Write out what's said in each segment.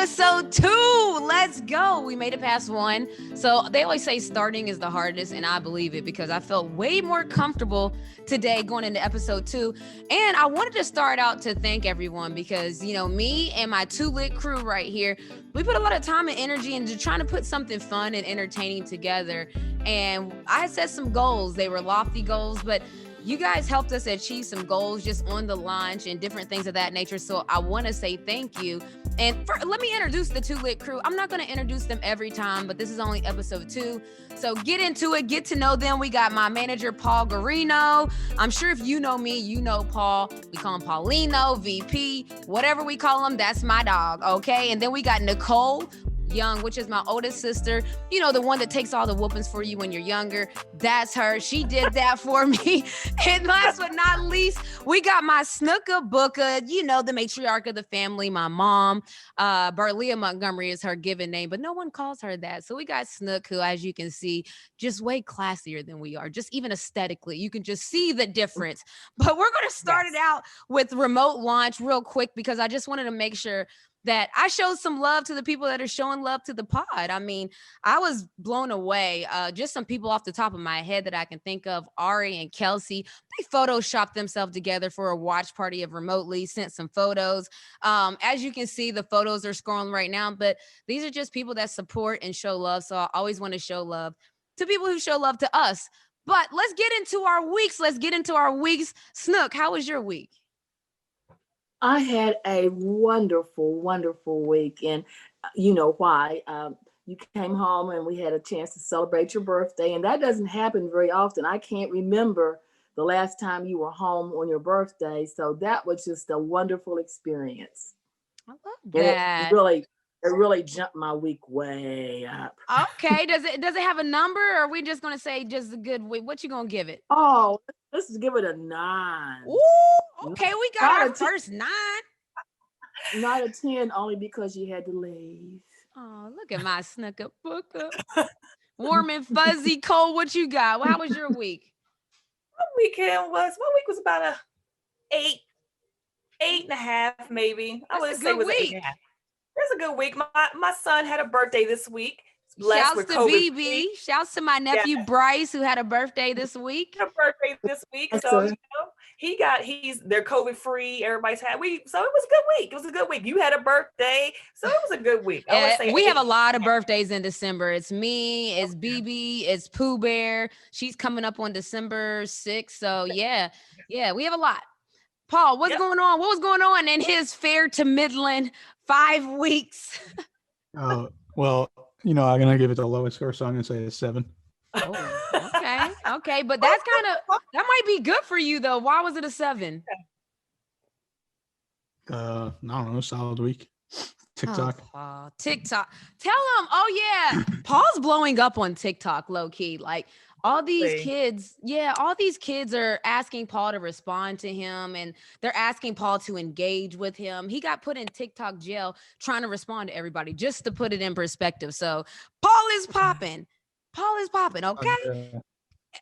episode 2. Let's go. We made it past 1. So they always say starting is the hardest, and I believe it because I felt way more comfortable today going into episode 2. And I wanted to start out to thank everyone because, you know, me and my 2 lit crew right here, we put a lot of time and energy into trying to put something fun and entertaining together. And I had set some goals. They were lofty goals, but you guys helped us achieve some goals just on the launch and different things of that nature. So I want to say thank you. And let me introduce the 2 lit crew. I'm not going to introduce them every time, but this is only episode 2. So get into it, get to know them. We got my manager, Paul Garino. I'm sure if you know me, you know Paul. We call him Paulino, VP, whatever we call him, that's my dog, okay? And then we got Nicole Young, which is my oldest sister, you know, the one that takes all the whoopings for you when you're younger. That's her. She did that for me. And last but not least, we got my Snooka Booka, you know, the matriarch of the family, my mom. Renee Montgomery is her given name, but no one calls her that. So we got Snook, who, as you can see, just way classier than we are, just even aesthetically. You can just see the difference. But we're going to start it out with remote launch real quick because I just wanted to make sure that I showed some love to the people that are showing love to the pod. I mean, I was blown away. Just some people off the top of my head that I can think of, Ari and Kelsey, they photoshopped themselves together for a watch party of remotely, sent some photos. As you can see, the photos are scrolling right now, but these are just people that support and show love. So I always want to show love to people who show love to us. But let's get into our weeks. Snook, how was your week? I had a wonderful, wonderful week. And you know why. You came home and we had a chance to celebrate your birthday. And that doesn't happen very often. I can't remember the last time you were home on your birthday. So that was just a wonderful experience. I love that. It really jumped my week way up. Okay. Does it have a number, or are we just going to say just a good week? What you going to give it? Oh, let's give it a 9. Ooh, okay. We got our first 9. Not a 10, only because you had to leave. Oh, look at my Snooka Booka. Warm and fuzzy. Cole, what you got? Well, how was your week? My week was about a 8.5, maybe. I would say it was 8.5. It's a good week. My son had a birthday this week. Shouts to BB. Shouts to my nephew Bryce, who had a birthday this week. So you know, they're COVID free. Everybody's happy. So it was a good week. It was a good week. You had a birthday, so it was a good week. We have a lot of birthdays in December. It's me, it's BB, it's Pooh Bear. She's coming up on December 6th. So yeah, we have a lot. Paul, what's going on? What was going on in his fair to Midland 5 weeks? Well, you know, I'm going to give it the lowest score, so I'm going to say a 7. Oh, okay. But that might be good for you, though. Why was it a 7? I don't know, solid week. TikTok. TikTok. Tell him, Paul's blowing up on TikTok, low key. Like, all these kids are asking Paul to respond to him, and they're asking Paul to engage with him. He got put in TikTok jail trying to respond to everybody, just to put it in perspective. So Paul is popping, okay?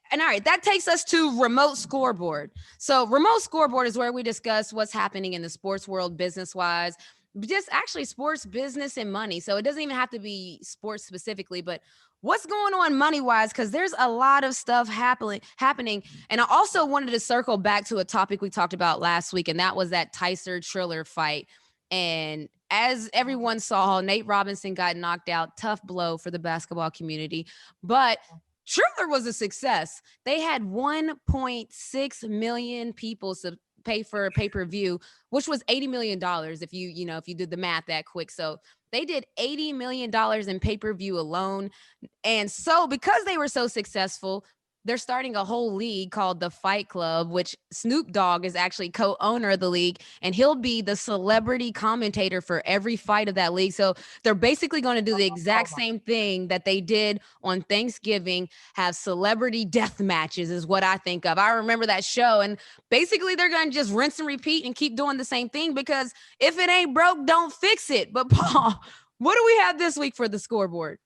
And all right, that takes us to Remote Scoreboard. So Remote Scoreboard is where we discuss what's happening in the sports world business-wise, just actually sports, business, and money. So it doesn't even have to be sports specifically, but what's going on money-wise, because there's a lot of stuff happening. And I also wanted to circle back to a topic we talked about last week, and that was that Tyson Triller fight. And as everyone saw, Nate Robinson got knocked out. Tough blow for the basketball community. But Triller was a success. They had 1.6 million people pay for a pay-per-view, which was $80 million if you did the math that quick. So they did $80 million in pay-per-view alone. And so because they were so successful, they're starting a whole league called the Fight Club, which Snoop Dogg is actually co-owner of the league, and he'll be the celebrity commentator for every fight of that league. So they're basically going to do the exact same thing that they did on Thanksgiving, have celebrity death matches is what I think of. I remember that show, and basically they're going to just rinse and repeat and keep doing the same thing, because if it ain't broke, don't fix it. But Paul, what do we have this week for the scoreboard?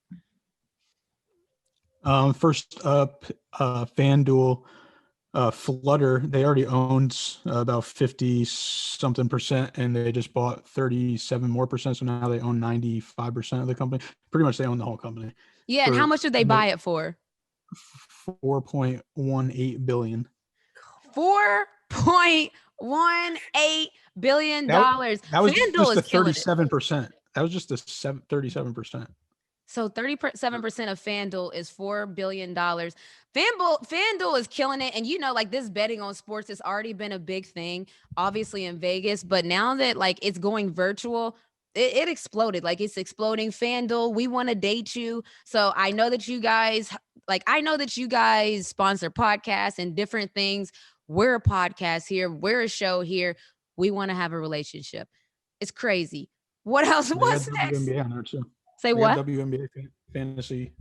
First up, FanDuel Flutter, they already owned about 50 something percent, and they just bought 37 more percent. So now they own 95% of the company. Pretty much they own the whole company. Yeah, and how much did they buy it for? 4.18 billion. $4.18 billion. That was FanDuel just is the killing it. 37%. That was just the 37%. So 37% of FanDuel is $4 billion. FanDuel is killing it. And like this betting on sports has already been a big thing, obviously in Vegas. But now that like it's going virtual, it exploded. Like it's exploding. FanDuel, we want to date you. So I know that you guys sponsor podcasts and different things. We're a podcast here. We're a show here. We want to have a relationship. It's crazy. What else? What's next? WNBA on there too. Say We what? got WNBA fantasy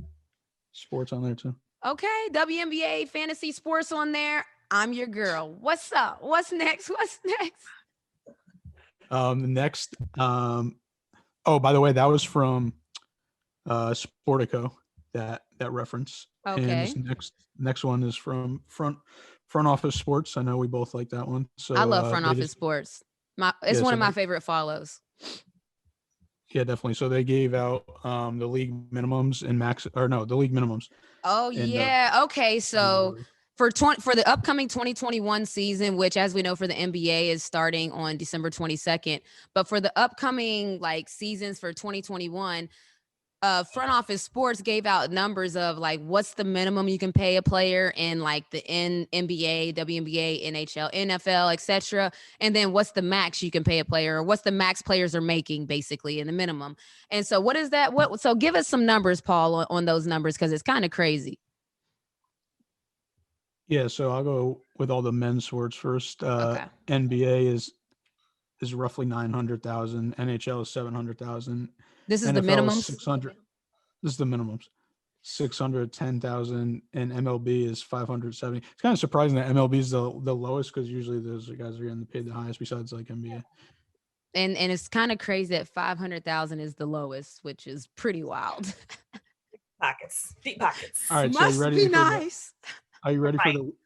sports on there too. Okay, WNBA fantasy sports on there. I'm your girl. What's up? What's next? Next. Oh, by the way, that was from Sportico. That reference. Okay. And this next one is from front office sports. I know we both like that one. So I love front office sports. It's one of my favorite follows. Yeah, definitely. So they gave out the league minimums and the league minimums. Oh, yeah. Okay. So for the upcoming 2021 season, which as we know for the NBA is starting on December 22nd, but for the upcoming like seasons for 2021, front office sports gave out numbers of like what's the minimum you can pay a player in like the NBA, WNBA, NHL, NFL, etc. And then what's the max you can pay a player, or what's the max players are making basically in the minimum. And so what is that? So give us some numbers, Paul, on those numbers, because it's kind of crazy. Yeah, so I'll go with all the men's sports first. Okay. NBA is roughly 900,000. NHL is 700,000. This is NFL the minimums. 600. This is the minimums. 610,000, and MLB is 570. It's kind of surprising that MLB is the lowest, because usually those guys are getting paid the highest besides like NBA. And it's kind of crazy that 500,000 is the lowest, which is pretty wild. Deep pockets. All right, Must so be nice. Are you ready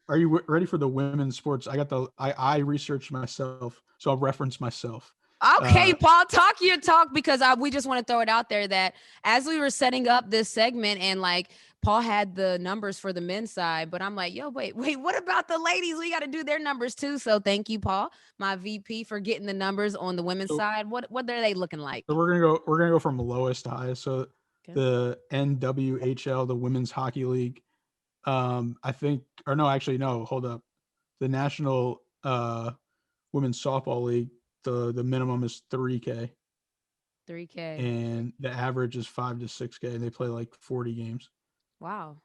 ready for the women's sports? I researched myself, so I'll reference myself. Okay, Paul, talk your talk, because we just want to throw it out there that as we were setting up this segment and like Paul had the numbers for the men's side, but I'm like, yo, wait, what about the ladies? We got to do their numbers too. So thank you, Paul, my VP, for getting the numbers on the women's side. What are they looking like? So we're gonna go from lowest to highest. So the NWHL, the Women's Hockey League, hold up. The National Women's Softball League, the minimum is $3K. And the average is $5 to $6K, and they play like 40 games. Wow.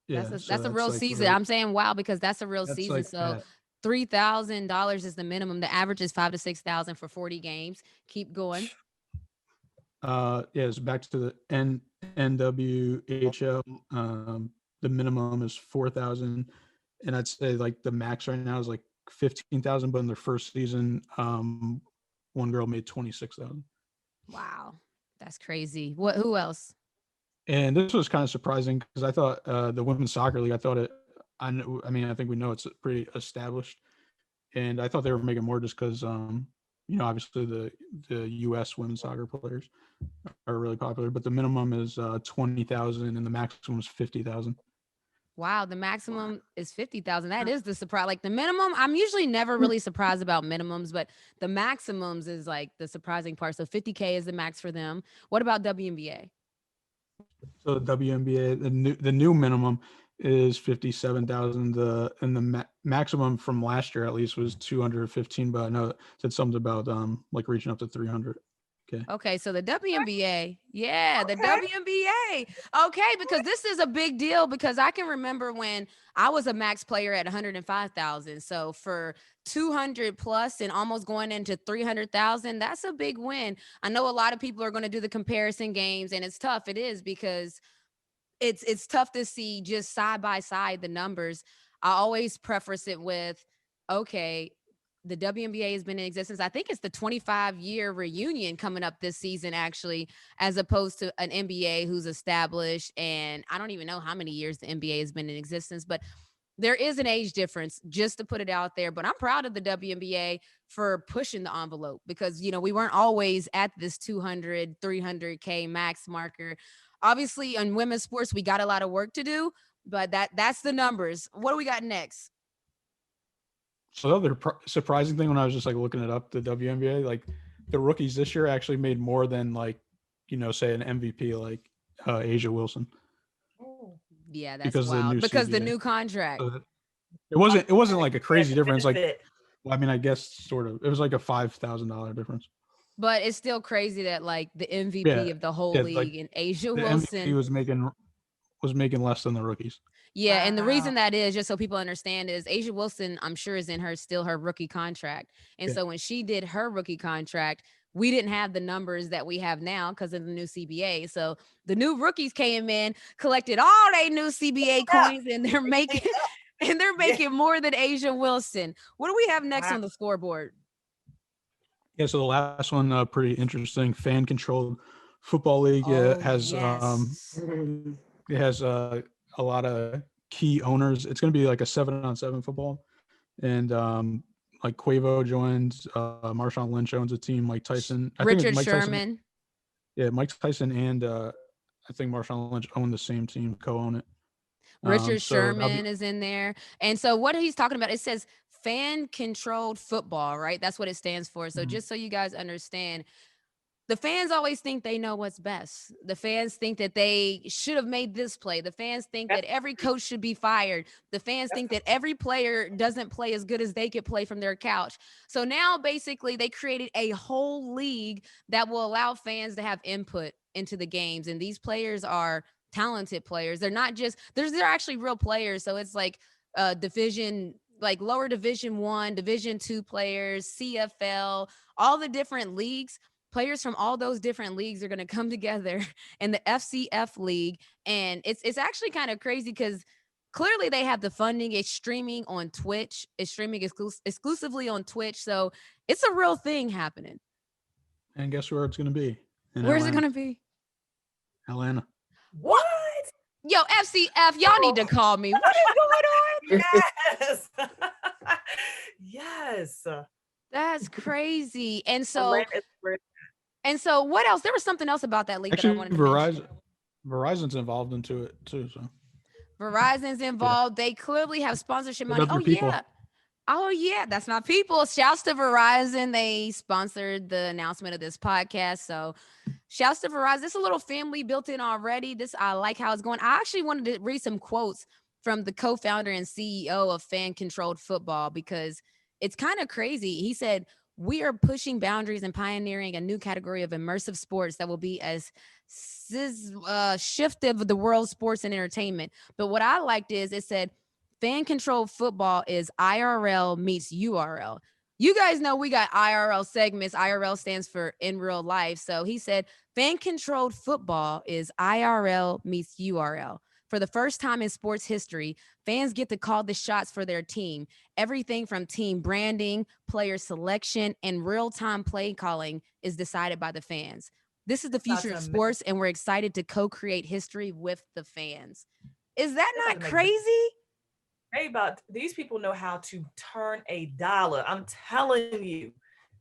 Yeah, that's a real season. I'm saying wow, because that's a real season. Like so $3,000 is the minimum. The average is $5,000 to $6,000 for 40 games. Keep going. So back to the NWHL. The minimum is 4,000, and I'd say like the max right now is like 15,000. But in their first season, one girl made 26,000. Wow, that's crazy. Who else? And this was kind of surprising, because I thought the women's soccer league, I think we know it's pretty established, and I thought they were making more just because obviously the U.S. women's soccer players are really popular, but the minimum is 20,000 and the maximum is 50,000. Wow, the maximum is 50,000. That is the surprise. Like the minimum, I'm usually never really surprised about minimums, but the maximums is like the surprising part. So 50K is the max for them. What about WNBA? So WNBA, the new minimum is 57,000. The maximum from last year at least was 215, but I know it said something about like reaching up to 300. Okay, so the WNBA, the WNBA. Okay, because this is a big deal, because I can remember when I was a max player at 105,000. So for 200 plus and almost going into 300,000, that's a big win. I know a lot of people are going to do the comparison games, and it's tough. It is, because it's tough to see just side by side the numbers. I always preface it with, okay, the WNBA has been in existence. I think it's the 25-year reunion coming up this season, actually, as opposed to an NBA who's established. And I don't even know how many years the NBA has been in existence, but There is an age difference, just to put it out there, but I'm proud of the WNBA for pushing the envelope because, you know, we weren't always at this 200, 300K max marker. Obviously, in women's sports, we got a lot of work to do, but that's the numbers. What do we got next? So the other surprising thing when I was just like looking it up, the WNBA, like the rookies this year actually made more than like, you know, say an MVP like Asia Wilson. Yeah, that's because wild. the new Because the CBA. new contract. So it wasn't like a crazy difference. Like, Benefit. well, I mean, I guess sort of. It was like a $5,000 difference. But it's still crazy that like the MVP of the whole league like, and Asia the Wilson MVP was making less than the rookies. Yeah, and the reason Wow. that is, just so people understand, is Asia Wilson, I'm sure, is in her rookie contract. And Yeah. so when she did her rookie contract, we didn't have the numbers that we have now because of the new CBA. So the new rookies came in, collected all their new CBA coins, and they're making more than Asia Wilson. What do we have next on the scoreboard? Yeah, so the last one, pretty interesting. Fan controlled football league has it has a lot of key owners. It's going to be like a 7-on-7 football, and like Quavo joins, Marshawn Lynch owns a team. Mike Tyson, Richard Sherman. Mike Tyson and I think Marshawn Lynch own the same team, co-own it. Richard Sherman is in there. And so what he's talking about, it says fan controlled football, right? That's what it stands for. So just so you guys understand, the fans always think they know what's best. The fans think that they should have made this play. The fans think that every coach should be fired. The fans think that every player doesn't play as good as they could play from their couch. So now basically they created a whole league that will allow fans to have input into the games. And these players are talented players. They're not just, they're actually real players. So it's like division, like lower Division 1, Division 2 players, CFL, all the different leagues. Players from all those different leagues are going to come together in the FCF league. And it's actually kind of crazy because clearly they have the funding. It's streaming on Twitch. It's streaming exclusively on Twitch. So it's a real thing happening. And guess where it's going to be? Where's it going to be? Atlanta. What? Yo, FCF, y'all need to call me. What is going on? Yes. Yes. That's crazy. And so what else? There was something else about that league Actually, that I wanted to mention. Verizon's involved into it too. So Verizon's involved. They clearly have sponsorship money. Other people. Oh yeah, that's my people. Shouts to Verizon. They sponsored the announcement of this podcast. So shouts to Verizon. It's a little family built in already. I like how it's going. I actually wanted to read some quotes from the co-founder and CEO of Fan Controlled Football because it's kind of crazy. He said, "We are pushing boundaries and pioneering a new category of immersive sports that will be as shift of the world sports and entertainment." But what I liked is it said, fan controlled football is IRL meets URL. You guys know we got IRL segments. IRL stands for in real life. So he said, fan controlled football is IRL meets URL. For the first time in sports history, fans get to call the shots for their team. Everything from team branding, player selection, and real-time play calling is decided by the fans. This is the future of sports, and we're excited to co-create history with the fans. Is that not crazy? Hey, about these people know how to turn a dollar. I'm telling you,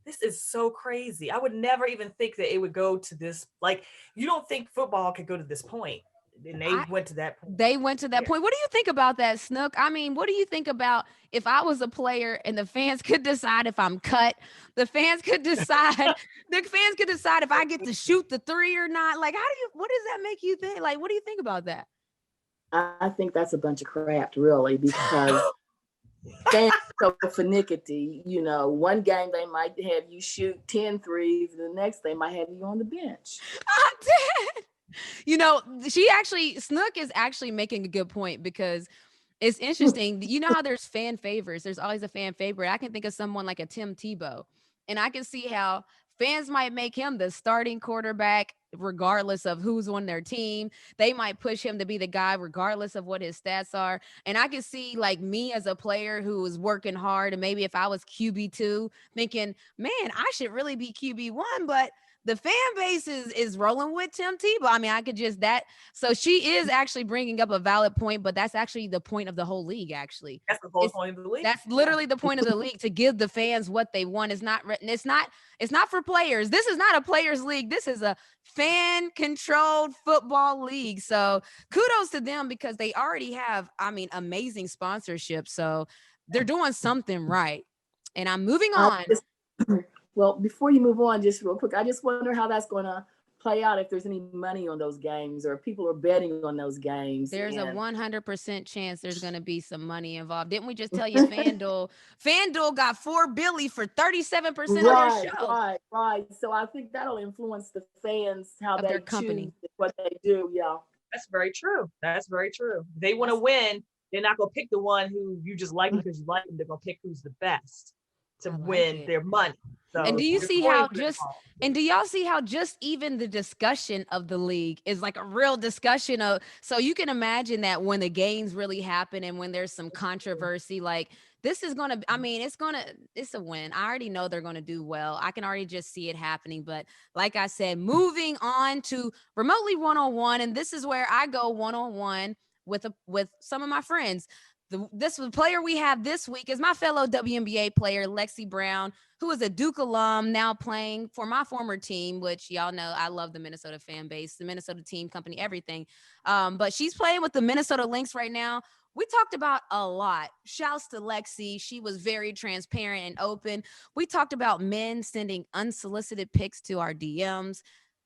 this is so crazy. I would never even think that it would go to this. Like, you don't think football could go to this point. And they went to that point. They went to that point. What do you think about that, Snook? I mean, what do you think about if I was a player and the fans could decide if I'm cut? The fans could decide. If I get to shoot the three or not. Like, what does that make you think? Like, what do you think about that? I think that's a bunch of crap, really, because fans so finicky. You know, one game they might have you shoot 10 threes, the next they might have you on the bench. I'm dead. You know, Snook is actually making a good point because it's interesting. You know how there's fan favors. There's always a fan favorite. I can think of someone like a Tim Tebow, and I can see how fans might make him the starting quarterback regardless of who's on their team. They might push him to be the guy regardless of what his stats are. And I can see like me as a player who is working hard, and maybe if I was QB2 thinking, man, I should really be QB1, but the fan base is rolling with Tim Tebow. I mean, I could just that. So she is actually bringing up a valid point, but that's actually the point of the whole league. Actually, That's the whole point of the league. that's literally the point of the league, to give the fans what they want. It's not written. It's not for players. This is not a players league. This is a fan controlled football league. So kudos to them, because they already have, I mean, amazing sponsorship. So they're doing something right. And I'm moving on. Well, before you move on, just real quick, I just wonder how that's going to play out, if there's any money on those games or if people are betting on those games. There's a 100% chance there's going to be some money involved. Didn't we just tell you FanDuel got $4 billion for 37% of their show? Right. So I think that'll influence the fans, how they their company, choose what they do. Yeah. That's very true. They want to win. They're not going to pick the one who you just like because you like them. They're going to pick who's the best to win their money. So, and do you see how do y'all see how just even the discussion of the league is like a real discussion of, so you can imagine that when the games really happen and when there's some controversy, like this is going to, I mean, it's a win. I already know they're going to do well. I can already just see it happening. But like I said, moving on to remotely one-on-one, and this is where I go one-on-one with some of my friends. This player we have this week is my fellow WNBA player, Lexi Brown, who is a Duke alum, now playing for my former team, which y'all know I love the Minnesota fan base, the Minnesota team, company, everything. But she's playing with the Minnesota Lynx right now. We talked about a lot. Shouts to Lexi. She was very transparent and open. We talked about men sending unsolicited pics to our DMs.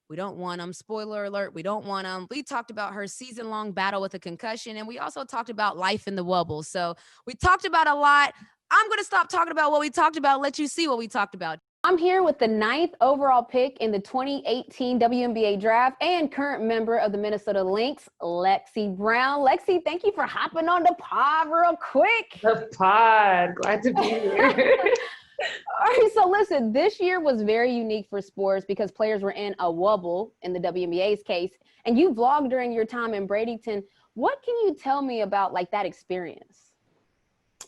We don't want them. Spoiler alert, we don't want them. We talked about her season-long battle with a concussion, and we also talked about life in the wubble. So we talked about a lot. I'm going to stop talking about what we talked about, let you see what we talked about. I'm here with the 9th overall pick in the 2018 WNBA draft and current member of the Minnesota Lynx, Lexi Brown. Lexi, thank you for hopping on the pod real quick. The pod, glad to be here. All right, so listen, this year was very unique for sports because players were in a wubble in the WNBA's case, and you vlogged during your time in Bradenton. What can you tell me about like that experience?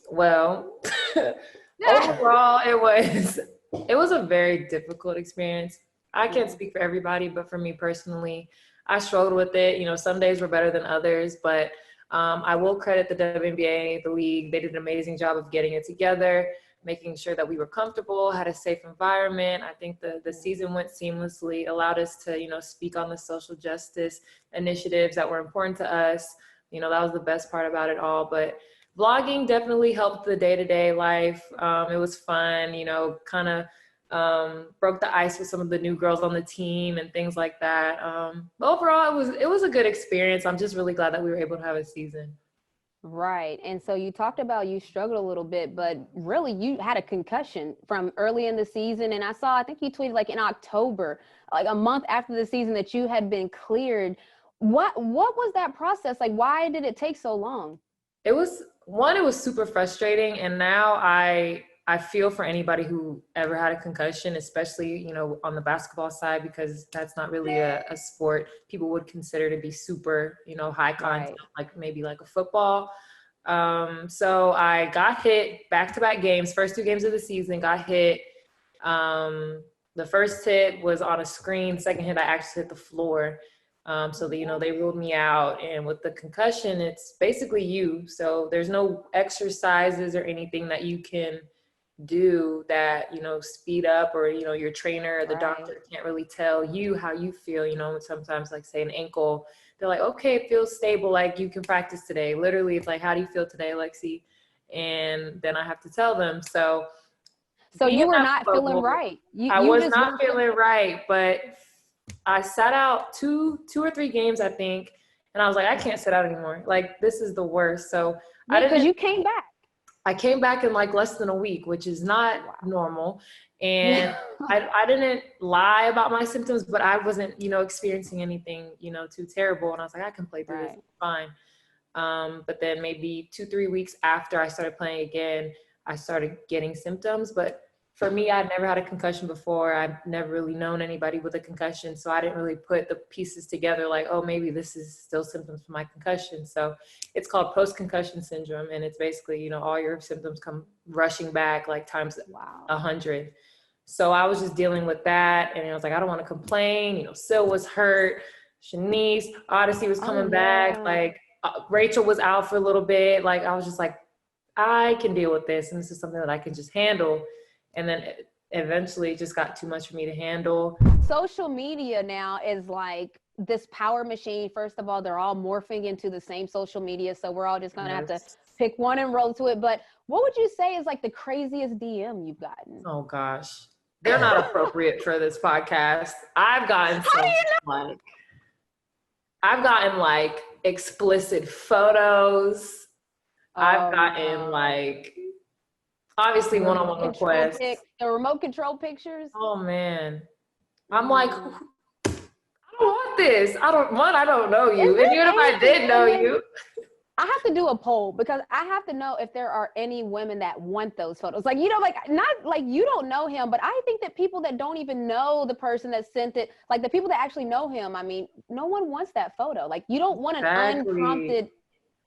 Well, overall, it was a very difficult experience. I can't speak for everybody, but for me personally, I struggled with it. You know, some days were better than others, but I will credit the WNBA, the league. They did an amazing job of getting it together, making sure that we were comfortable, had a safe environment. I think the season went seamlessly, allowed us to, you know, speak on the social justice initiatives that were important to us. You know, that was the best part about it all. But vlogging definitely helped the day-to-day life. It was fun, you know, kind of broke the ice with some of the new girls on the team and things like that. But overall, it was a good experience. I'm just really glad that we were able to have a season. Right. And so you talked about you struggled a little bit, but really you had a concussion from early in the season. And I think you tweeted like in October, like a month after the season, that you had been cleared. What was that process? Like, why did it take so long? It was super frustrating. And now I feel for anybody who ever had a concussion, especially, you know, on the basketball side, because that's not really a sport people would consider to be super, you know, high content, like maybe like a football. So I got hit back-to-back games, first 2 games of the season, got hit. The first hit was on a screen, second hit I actually hit the floor. So they ruled me out, and with the concussion, it's basically you. So there's no exercises or anything that you can do that, you know, speed up, or, you know, your trainer or the doctor can't really tell you how you feel. You know, sometimes like say an ankle, they're like, okay, it feels stable, like you can practice today. Literally, it's like, how do you feel today, Lexi? And then I have to tell them. So you were not feeling right. I was not feeling right, but I sat out two or three games, I think, and I was like, I can't sit out anymore. Like, this is the worst. So because you came back. I came back in like less than a week, which is not normal. And I didn't lie about my symptoms, but I wasn't, you know, experiencing anything, you know, too terrible. And I was like, I can play through this, fine. But then maybe 2-3 weeks after I started playing again, I started getting symptoms. But for me, I'd never had a concussion before. I've never really known anybody with a concussion. So I didn't really put the pieces together like, oh, maybe this is still symptoms from my concussion. So it's called post-concussion syndrome. And it's basically, you know, all your symptoms come rushing back like times 100. So I was just dealing with that. And I was like, I don't want to complain. You know, Sil was hurt. Shanice, Odyssey was coming back. Like Rachel was out for a little bit. Like, I was just like, I can deal with this. And this is something that I can just handle. And then eventually it just got too much for me to handle. Social media now is like this power machine. First of all, they're all morphing into the same social media. So we're all just going to have to pick one and roll to it. But what would you say is like the craziest DM you've gotten? Oh gosh, they're not appropriate for this podcast. I've gotten like explicit photos. I've gotten like obviously one-on-one requests. The remote control pictures. Oh man, I'm like, I don't want this. I don't know you. And even if I did know you. I have to do a poll because I have to know if there are any women that want those photos. Like, you know, like not like you don't know him, but I think that people that don't even know the person that sent it, like the people that actually know him, I mean, no one wants that photo. Like you don't want an unprompted.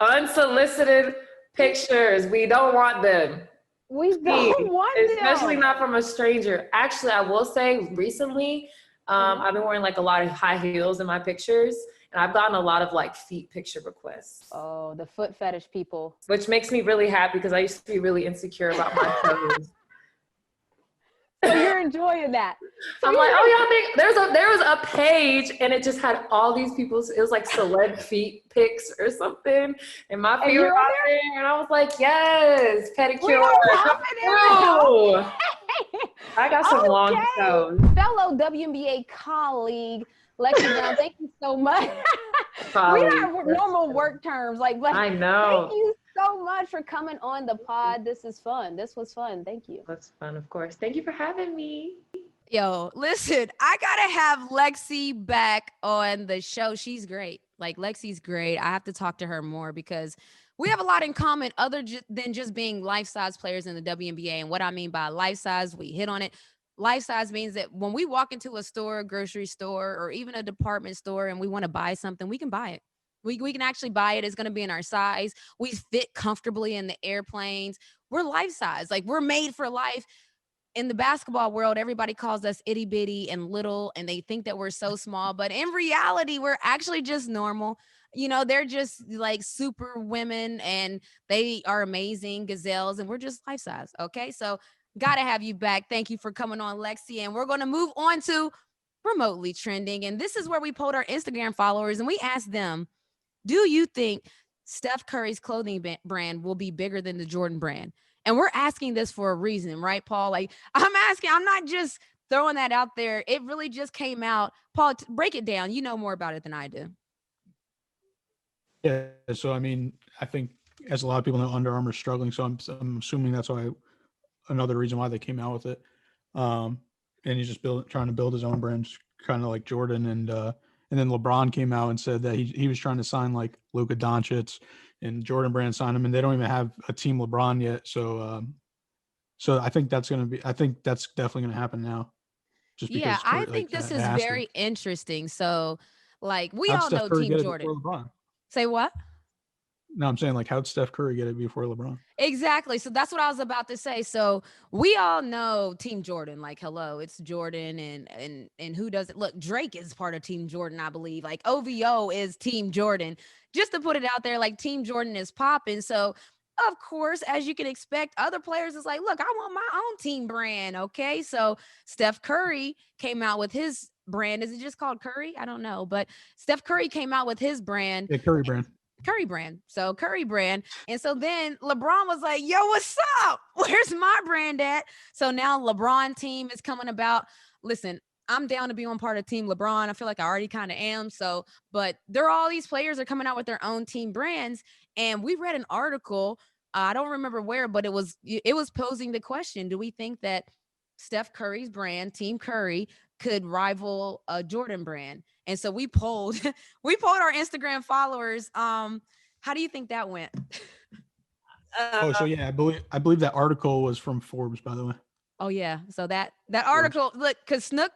Unsolicited pictures. We don't want them. We don't want them. Especially not from a stranger. Actually, I will say recently, I've been wearing like a lot of high heels in my pictures. And I've gotten a lot of like feet picture requests. Oh, the foot fetish people. Which makes me really happy because I used to be really insecure about my toes. So you're enjoying that. So I'm like, oh yeah, there was a page and it just had all these people's, it was like celeb feet pics or something. And my feet were out there and I was like, yes, pedicure. I got some long toes. Fellow WNBA colleague, Lexi Brown, thank you so much. We have normal work terms. Like, I know. Thank you so much for coming on the pod. This is fun. This was fun. Thank you. That's fun, of course. Thank you for having me. Yo, listen, I gotta have Lexi back on the show. She's great. Like, Lexi's great. I have to talk to her more because we have a lot in common other than just being life-size players in the WNBA. And what I mean by life-size, we hit on it. Life size means that when we walk into a store, grocery store, or even a department store and we want to buy something, we can buy it. We can actually buy it. It's going to be in our size. We fit comfortably in the airplanes. We're life size. Like we're made for life. In the basketball world, everybody calls us itty bitty and little, and they think that we're so small. But in reality, we're actually just normal. You know, they're just like super women and they are amazing gazelles and we're just life size. Okay. So gotta have you back. Thank you for coming on, Lexi. And we're going to move on to remotely trending. And this is where we polled our Instagram followers and we asked them, do you think Steph Curry's clothing brand will be bigger than the Jordan brand? And we're asking this for a reason, right, Paul? Like I'm asking, I'm not just throwing that out there. It really just came out. Paul, break it down. You know more about it than I do. Yeah. So, I mean, I think as a lot of people know, Under Armour is struggling. So I'm assuming that's why another reason why they came out with it. And he's just trying to build his own brand, kind of like Jordan. And then LeBron came out and said that he was trying to sign like Luka Doncic and Jordan Brand signed him, and they don't even have a team LeBron yet. So I think that's definitely going to happen now. Just because yeah, I think this is very interesting. So like we all know Team Jordan. Say what? No, I'm saying like how'd Steph Curry get it before LeBron? Exactly. So that's what I was about to say. So we all know Team Jordan, like, hello, it's Jordan and who does it? Look, Drake is part of Team Jordan, I believe. Like OVO is Team Jordan. Just to put it out there, like Team Jordan is popping. So of course, as you can expect, other players is like, look, I want my own team brand. Okay. So Steph Curry came out with his brand. Is it just called Curry? I don't know. But Steph Curry came out with his brand. Yeah, Curry brand. Curry brand. So Curry brand. And so then LeBron was like, yo, what's up? Where's my brand at? So now LeBron team is coming about. Listen, I'm down to be on part of Team LeBron. I feel like I already kind of am. So, but all these players are coming out with their own team brands. And we read an article. I don't remember where, but it was posing the question. Do we think that Steph Curry's brand, Team Curry, could rival a Jordan brand? And so we polled our Instagram followers. How do you think that went? So yeah, I believe that article was from Forbes, by the way. Oh yeah. So that article, look, because Snook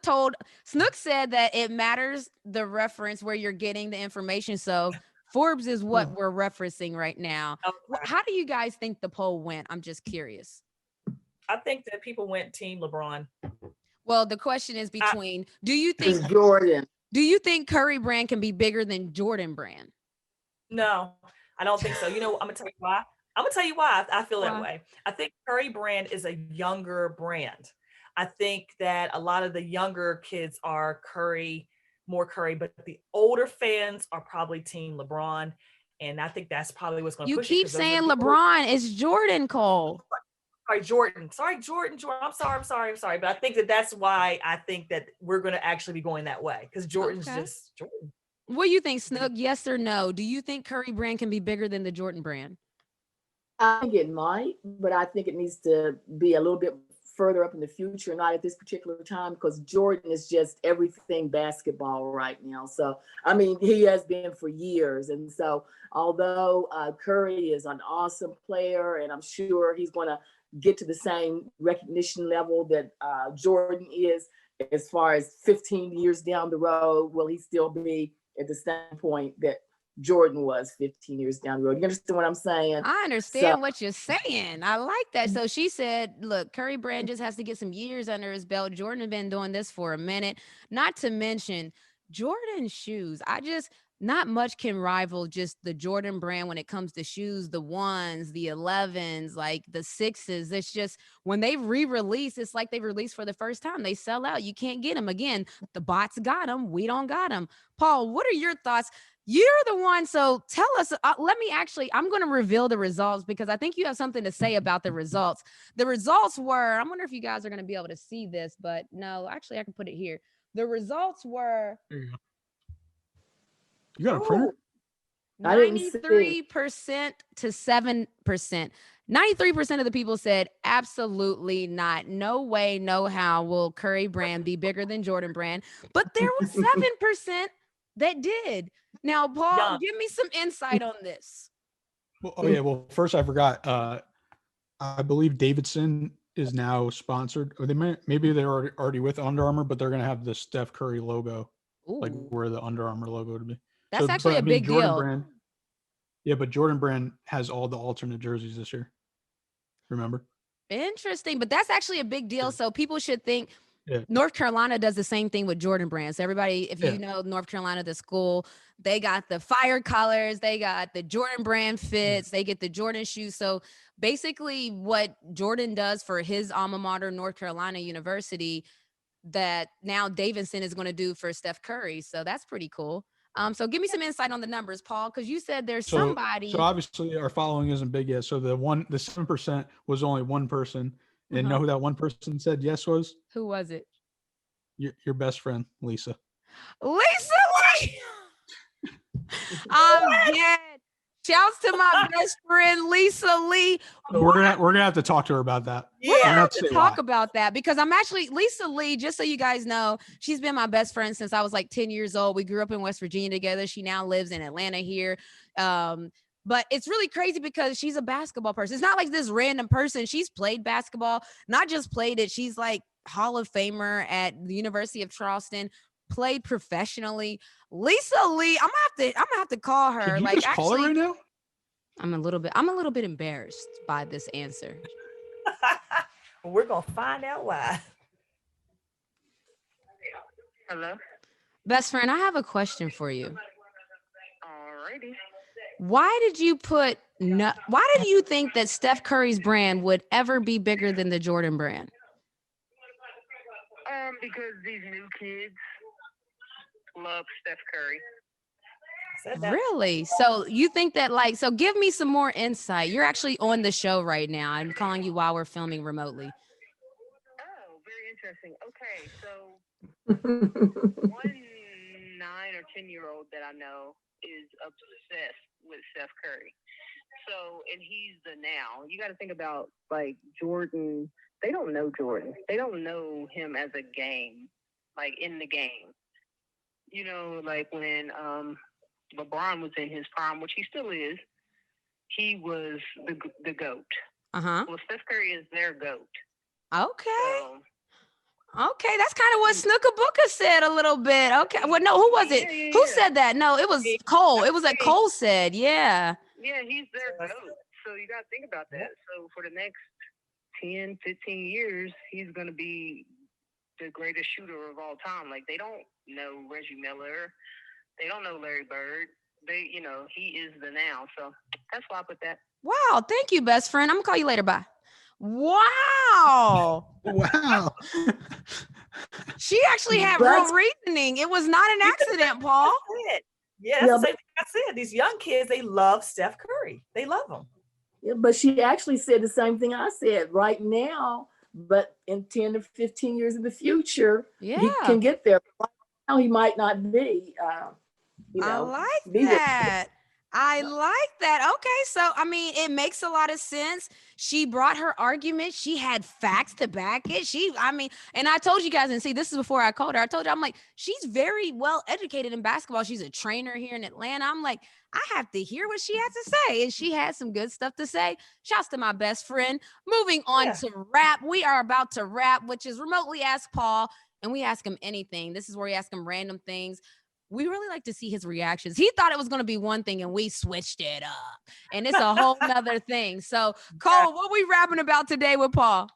said that it matters the reference where you're getting the information. So Forbes is what we're referencing right now. How do you guys think the poll went? I'm just curious. I think that people went Team LeBron. Well, the question is between, do you It's think Jordan. Curry brand can be bigger than Jordan brand? No, I don't think so. You know, I'm gonna tell you why. I'm gonna tell you why I feel that Why? way. I think Curry brand is a younger brand. I think that a lot of the younger kids are more Curry, but the older fans are probably Team LeBron. And I think that's probably what's gonna You push it. keep 'Cause those are saying the older- LeBron. It's Jordan, Cole. Jordan. Jordan. I'm sorry. But I think that that's why I think that we're gonna actually be going that way. Because Jordan's Okay. just Jordan. What do you think, Snook? Yes or no? Do you think Curry brand can be bigger than the Jordan brand? I think it might, but I think it needs to be a little bit further up in the future, not at this particular time, because Jordan is just everything basketball right now. So, I mean, he has been for years. And so, although Curry is an awesome player, and I'm sure he's going to get to the same recognition level that Jordan is, as far as 15 years down the road, will he still be at the same point that Jordan was 15 years down the road? You understand what I'm saying? I understand what you're saying. I like that. So she said, look, Curry brand just has to get some years under his belt. Jordan has been doing this for a minute. Not to mention Jordan shoes. Not much can rival just the Jordan brand when it comes to shoes, the 1s, the 11s, like the 6s. It's just when they re-release, it's like they released for the first time. They sell out. You can't get them again. The bots got them. We don't got them. Paul, what are your thoughts? You're the one. So tell us, I'm going to reveal the results because I think you have something to say about the results. The results were, I wonder if you guys are going to be able to see this, but no, actually I can put it here. The results were. There you go. You got a printer? 93% to 7%. 93% of the people said absolutely not. No way, no how will Curry brand be bigger than Jordan brand. But there was 7% that did. Now, Paul, give me some insight on this. Well, first I forgot. I believe Davidson is now sponsored, or maybe they're already with Under Armour, but they're gonna have the Steph Curry logo, like where the Under Armour logo to be. That's actually a big Jordan deal. Brand, yeah, but Jordan brand has all the alternate jerseys this year. Remember? Interesting, but that's actually a big deal. So people should think. Yeah. North Carolina does the same thing with Jordan brands. Everybody, if you know North Carolina, the school, they got the fire colors, they got the Jordan brand fits, they get the Jordan shoes. So basically what Jordan does for his alma mater, North Carolina University, that now Davidson is going to do for Steph Curry. So that's pretty cool. So give me some insight on the numbers, Paul, because you said there's somebody. So obviously our following isn't big yet. So the 7% was only one person. And know who that one person said yes was? Who was it? Your best friend, Lisa. Lisa Lee! I'm dead. Shouts to my best friend, Lisa Lee. We're gonna have to talk to her about that. We're gonna have to talk about that because I'm actually Lisa Lee, just so you guys know, she's been my best friend since I was like 10 years old. We grew up in West Virginia together. She now lives in Atlanta here. But it's really crazy because she's a basketball person. It's not like this random person. She's played basketball, not just played it. She's like Hall of Famer at the University of Charleston, played professionally. Lisa Lee, I'm gonna have to call her. Can you like just call her right now? I'm a little bit embarrassed by this answer. We're gonna find out why. Hello. Best friend, I have a question for you. Alrighty. Why did you think that Steph Curry's brand would ever be bigger than the Jordan brand? Because these new kids love Steph Curry. Really? So you think that so give me some more insight. You're actually on the show right now. I'm calling you while we're filming remotely. Oh, very interesting. Okay, so one 9 or 10-year-old that I know is obsessed with Steph Curry. So, and he's the now. You got to think about like Jordan. They don't know Jordan. They don't know him as a game, like in the game. You know, like when LeBron was in his prime, which he still is, he was the GOAT. Well, Steph Curry is their GOAT. Okay. So, okay, that's kind of what Snookabuka said a little bit. Okay. Well, no, who was it? Yeah. Who said that? No, it was Cole. It was that Cole said, yeah. Yeah, he's their GOAT. So you got to think about that. So for the next 10, 15 years, he's going to be the greatest shooter of all time. Like, they don't know Reggie Miller. They don't know Larry Bird. They, he is the now. So that's why I put that. Wow. Thank you, best friend. I'm going to call you later. Bye. Wow. Wow. She actually had real reasoning. It was not an accident, Paul. Yeah, that's the same thing I said. These young kids, they love Steph Curry. They love him. Yeah, but she actually said the same thing I said right now, but in 10 to 15 years in the future, he can get there. Right now, he might not be. I like that. I like that. Okay. So, I mean, it makes a lot of sense. She brought her argument. She had facts to back it. And I told you guys, and see, this is before I called her. I told you, I'm like, she's very well educated in basketball. She's a trainer here in Atlanta. I'm like, I have to hear what she has to say. And she had some good stuff to say. Shouts to my best friend. Moving on to rap. We are about to rap, which is remotely ask Paul, and we ask him anything. This is where we ask him random things. We really like to see his reactions. He thought it was going to be one thing and we switched it up. And it's a whole nother thing. So, Cole, what we rapping about today with Paul?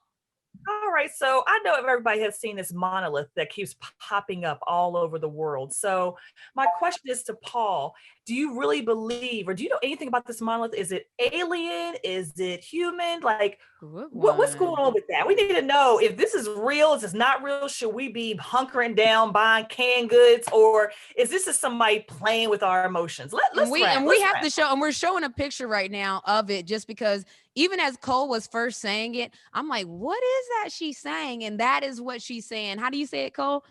All right. So I know everybody has seen this monolith that keeps popping up all over the world. So my question is to Paul, do you really believe, or do you know anything about this monolith? Is it alien? Is it human? Like, what's going on with that? We need to know if this is real, is this not real? Should we be hunkering down, buying canned goods, or is this just somebody playing with our emotions? We have to show, and we're showing a picture right now of it just because even as Cole was first saying it, I'm like, what is that she's saying? And that is what she's saying. How do you say it, Cole?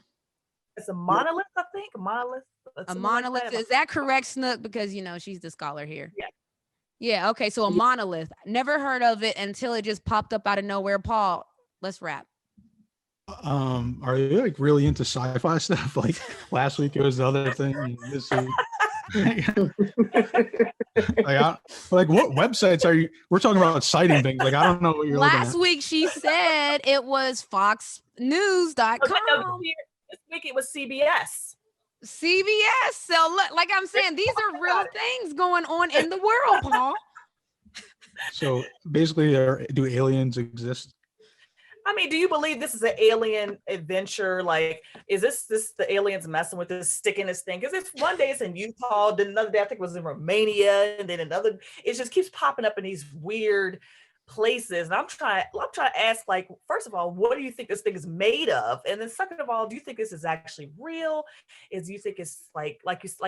It's a monolith, I think. A monolith. A monolith. Like is that correct, Snook? Because, she's the scholar here. Yeah. Yeah. Okay. So a monolith. Never heard of it until it just popped up out of nowhere. Paul, let's rap. Are you like really into sci-fi stuff? Like last week it was the other thing. And this week. Like what websites are you? We're talking about citing things. Like I don't know what you're looking at. Last week she said it was foxnews.com. This week it was CBS. So like I'm saying, these are real things going on in the world, Paul. So basically, do aliens exist? I mean, do you believe this is an alien adventure? Like, is this the aliens messing with this, sticking this thing? Because it's one day it's in Utah, then another day I think it was in Romania, and then another. It just keeps popping up in these weird places. And I'm trying to ask, like, first of all, what do you think this thing is made of? And then second of all, do you think this is actually real? Do you think it's like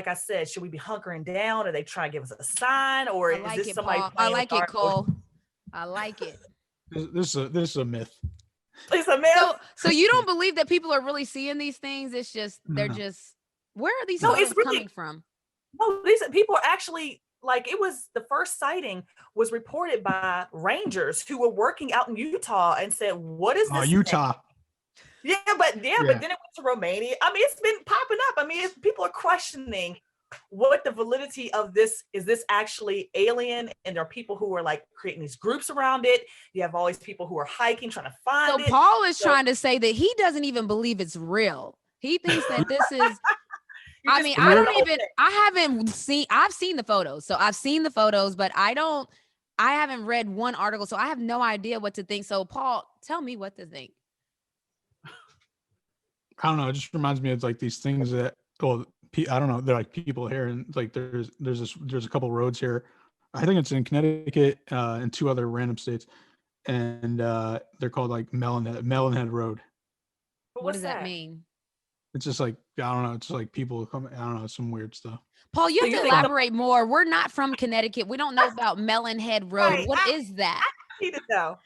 I said, should we be hunkering down? Are they trying to give us a sign, or is this somebody? I like it, Cole. I like it. This is a myth. It's a myth. So you don't believe that people are really seeing these things? It's just they're just. Where are these photos coming from? No, these people are actually. Like it was the first sighting was reported by rangers who were working out in Utah and said, "What is this?" Utah. Yeah, but then it went to Romania. I mean, it's been popping up. I mean, people are questioning what the validity of this is. This actually alien? And there are people who are like creating these groups around it. You have all these people who are hiking, trying to find it. So Paul is trying to say that he doesn't even believe it's real. He thinks that this is. I mean, I've seen the photos. So I've seen the photos, but I haven't read one article. So I have no idea what to think. So Paul, tell me what to think. I don't know. It just reminds me of like these things that, well, I don't know. They're like people here. And like, there's a couple roads here. I think it's in Connecticut and two other random states. And they're called like Melonhead Road. What does that mean? It's just like, I don't know. It's like people come. I don't know. Some weird stuff. Paul, you have to elaborate more. We're not from Connecticut. We don't know about Melonhead Road. Right. What is that? I need to know.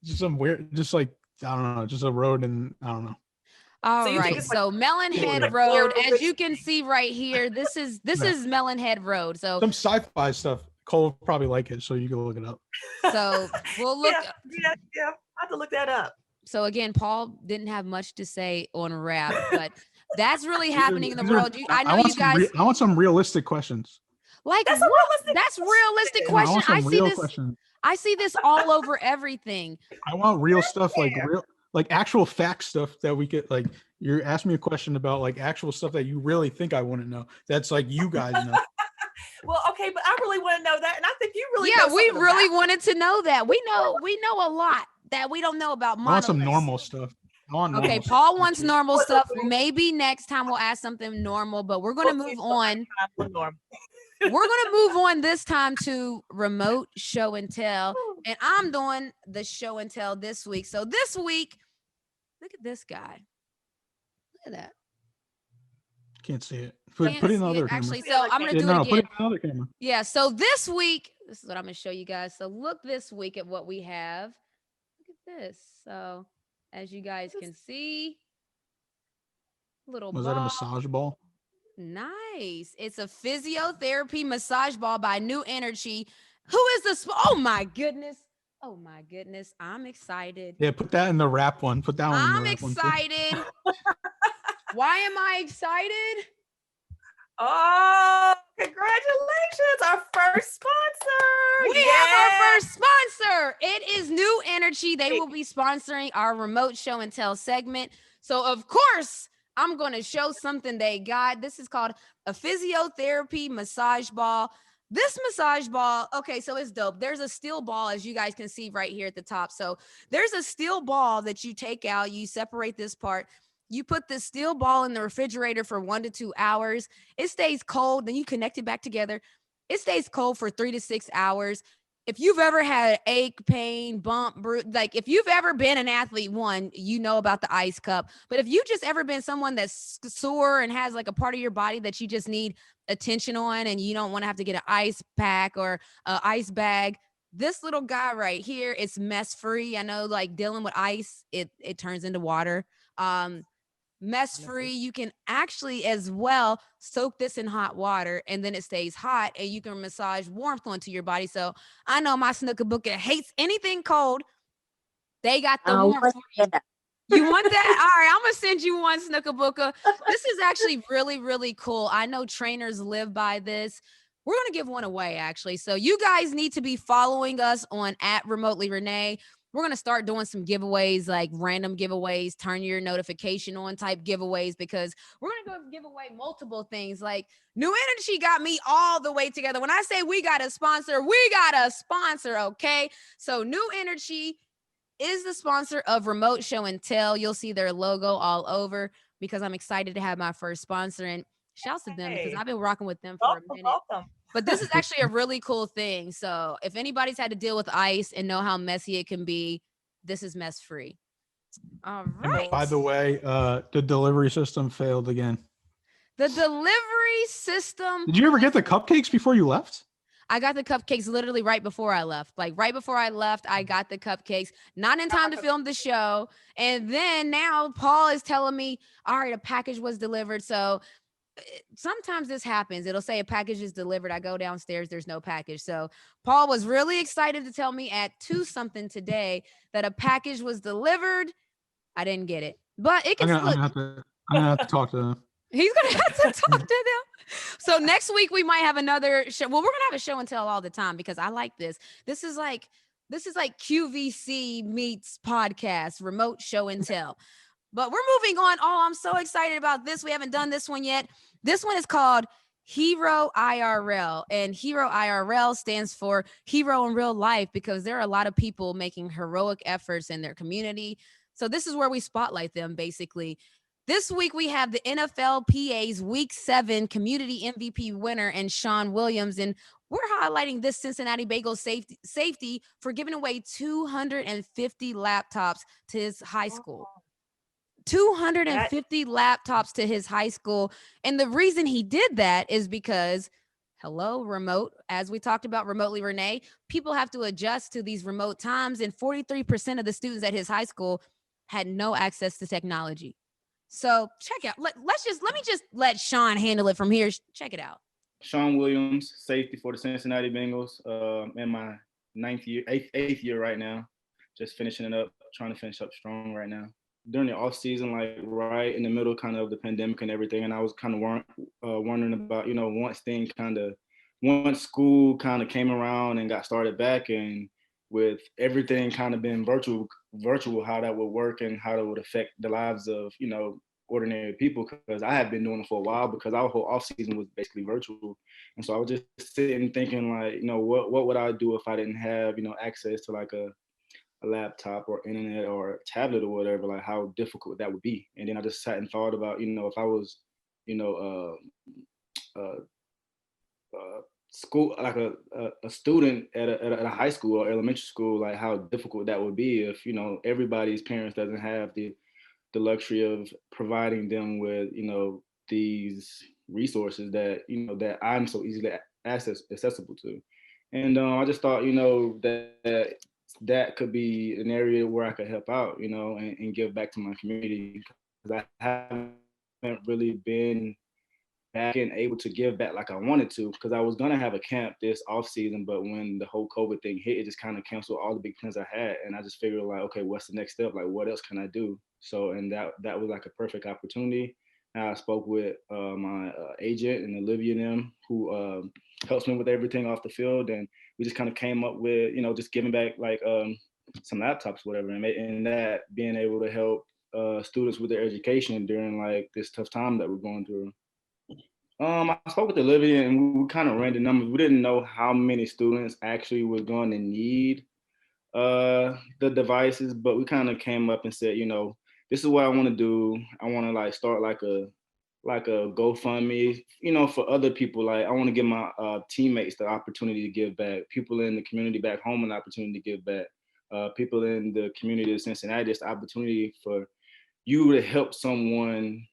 Just some weird, just like, I don't know, just a road, and I don't know. All right. So Melonhead Road, as you can see right here, this is Melonhead Road. So some sci-fi stuff. Cole will probably like it, so you can look it up. So we'll look. Yeah. I have to look that up. So again, Paul didn't have much to say on rap, but that's really happening in the world. I know you guys. I want some realistic questions. Like that's what? That's realistic question. I see this all over everything. I want real stuff, like actual fact stuff that we could like. You're asking me a question about like actual stuff that you really think I want to know. That's like you guys know. Well, okay, but I really want to know that, and I think you really. Yeah, we really wanted to know that. We know a lot. that we don't know about. I want some Monoliths. normal stuff. I want Okay, normal Paul stuff. wants normal stuff. Maybe next time we'll ask something normal, but we're gonna move on. We're gonna move on this time to remote show and tell, and I'm doing the show and tell this week. So this week, look at this guy. Look at that. Can't see it. Can't Put it in the see other it, camera. actually. So I'm gonna do it No, again. put it in the other camera. Yeah. So this week, this is what I'm gonna show you guys. So look this week at what we have. Look at this. So as you guys can see, little Was ball. that a massage ball? Nice. It's a physiotherapy massage ball by New Energy. Who is this? Oh my goodness. Oh my goodness. I'm excited. Yeah, put that in the wrap one. Put that one in the I'm wrap one. excited. Why am I excited? Oh, congratulations. Our first sponsor. We have our first sponsor. It is New Energy. They will be sponsoring our remote show and tell segment. So, of course, I'm going to show something they got. This is called a physiotherapy massage ball. This massage ball, okay, so it's dope. There's a steel ball, as you guys can see right here at the top. So there's a steel ball that you take out. You separate this part. You put this steel ball in the refrigerator for 1 to 2 hours. It stays cold. Then you connect it back together. It stays cold for 3 to 6 hours. If you've ever had ache, pain, bump, bruise, like if you've ever been an athlete, one, you know about the ice cup. But if you just ever been someone that's sore and has like a part of your body that you just need attention on and you don't want to have to get an ice pack or an ice bag, this little guy right here, it's mess free. I know like dealing with ice, it turns into water. Mess free. You can actually as well soak this in hot water and then it stays hot and you can massage warmth onto your body. So I know my Snooker Booker hates anything cold. They got the warmth for you. You want that? All right, I'm gonna send you one, Snooker Booker. This is actually really, really cool. I know trainers live by this. We're gonna give one away actually. So you guys need to be following us on @RemotelyRenee. We're going to start doing some giveaways, like random giveaways, turn your notification on type giveaways, because we're going to go give away multiple things. Like New Energy got me all the way together. When I say we got a sponsor, okay? So New Energy is the sponsor of Remote Show and Tell. You'll see their logo all over because I'm excited to have my first sponsor. And shouts to them because I've been rocking with them for a minute. Welcome. But this is actually a really cool thing. So if anybody's had to deal with ice and know how messy it can be, this is mess free. All right. And by the way, the delivery system failed again. The delivery system. Did you ever get the cupcakes before you left? I got the cupcakes literally right before I left. Like right before I left, I got the cupcakes, not in time to film the show. And then now Paul is telling me, all right, a package was delivered. So sometimes this happens. It'll say a package is delivered. I go downstairs, there's no package. So Paul was really excited to tell me at 2 something today that a package was delivered. I didn't get it, but it can I'm gonna have to talk to them. He's gonna have to talk to them. So next week we might have another show. Well, we're gonna have a show and tell all the time because I like this. This is like QVC meets podcast, remote show and tell. But we're moving on. Oh, I'm so excited about this. We haven't done this one yet. This one is called Hero IRL. And Hero IRL stands for hero in real life because there are a lot of people making heroic efforts in their community. So this is where we spotlight them, basically. This week, we have the NFLPA's Week 7 Community MVP winner and Sean Williams. And we're highlighting this Cincinnati Bengals safety for giving away 250 laptops to his high school. 250 laptops to his high school. And the reason he did that is because, hello, remote, as we talked about remotely, Renee, people have to adjust to these remote times. And 43% of the students at his high school had no access to technology. So check out, let me just let Sean handle it from here. Check it out. Sean Williams, safety for the Cincinnati Bengals, in my eighth year right now. Just finishing it up, trying to finish up strong right now. During the off season, like right in the middle kind of the pandemic and everything, and I was kind of wondering about, once school kind of came around and got started back, and with everything kind of been virtual, how that would work and how that would affect the lives of, ordinary people, because I had been doing it for a while because our whole off season was basically virtual. And so I was just sitting thinking like, what would I do if I didn't have, access to like a a laptop or internet or tablet or whatever, like how difficult that would be. And then I just sat and thought about, if I was, you know, uh, school, like a student at a high school or elementary school, like how difficult that would be if, everybody's parents doesn't have the luxury of providing them with, these resources that, that I'm so easily accessible to. And I just thought, that could be an area where I could help out, and give back to my community, because I haven't really been back and able to give back like I wanted to, because I was gonna have a camp this off season, but when the whole COVID thing hit, it just kind of canceled all the big plans I had, and I just figured like, okay, what's the next step? Like, what else can I do? So, and that was like a perfect opportunity. And I spoke with my agent and Olivia and them, who helps me with everything off the field, and we just kind of came up with, just giving back like some laptops, whatever, and that being able to help students with their education during like this tough time that we're going through. I spoke with Olivia and we kind of ran the numbers. We didn't know how many students actually was going to need the devices, but we kind of came up and said, this is what I want to do. I want to like start like a GoFundMe, for other people. Like I want to give my teammates the opportunity to give back, people in the community back home an opportunity to give back, people in the community of Cincinnati, just the opportunity for you to help someone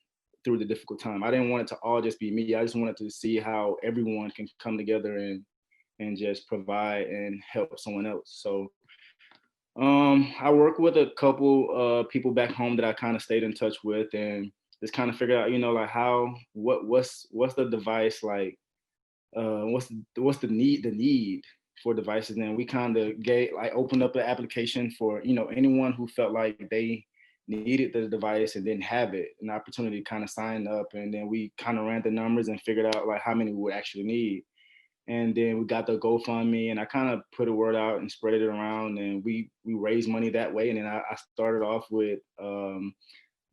through the difficult time. I didn't want it to all just be me. I just wanted to see how everyone can come together and just provide and help someone else. So I work with a couple people back home that I kind of stayed in touch with, and just kind of figured out, like what's the device, like what's the need for devices. And we kind of opened up an application for, anyone who felt like they needed the device and didn't have it, an opportunity to kind of sign up. And then we kind of ran the numbers and figured out like how many we would actually need. And then we got the GoFundMe, and I kind of put a word out and spread it around, and we raised money that way. And then I started off with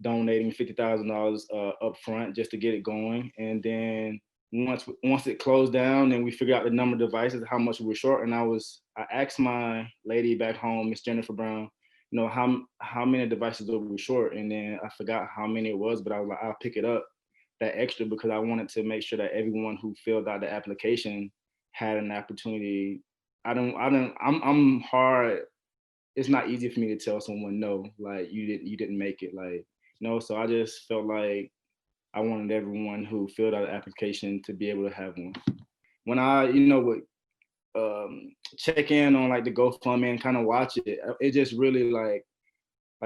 donating $50,000 up front just to get it going. And then once it closed down and we figured out the number of devices, how much we were short, and I asked my lady back home, Miss Jennifer Brown, how many devices were we short? And then I forgot how many it was, but I was like, I'll pick it up, that extra, because I wanted to make sure that everyone who filled out the application had an opportunity. I'm hard. It's not easy for me to tell someone no, like you didn't make it, like, so I just felt like I wanted everyone who filled out the application to be able to have one. When I, would check in on like the GoFundMe and kind of watch it, it just really like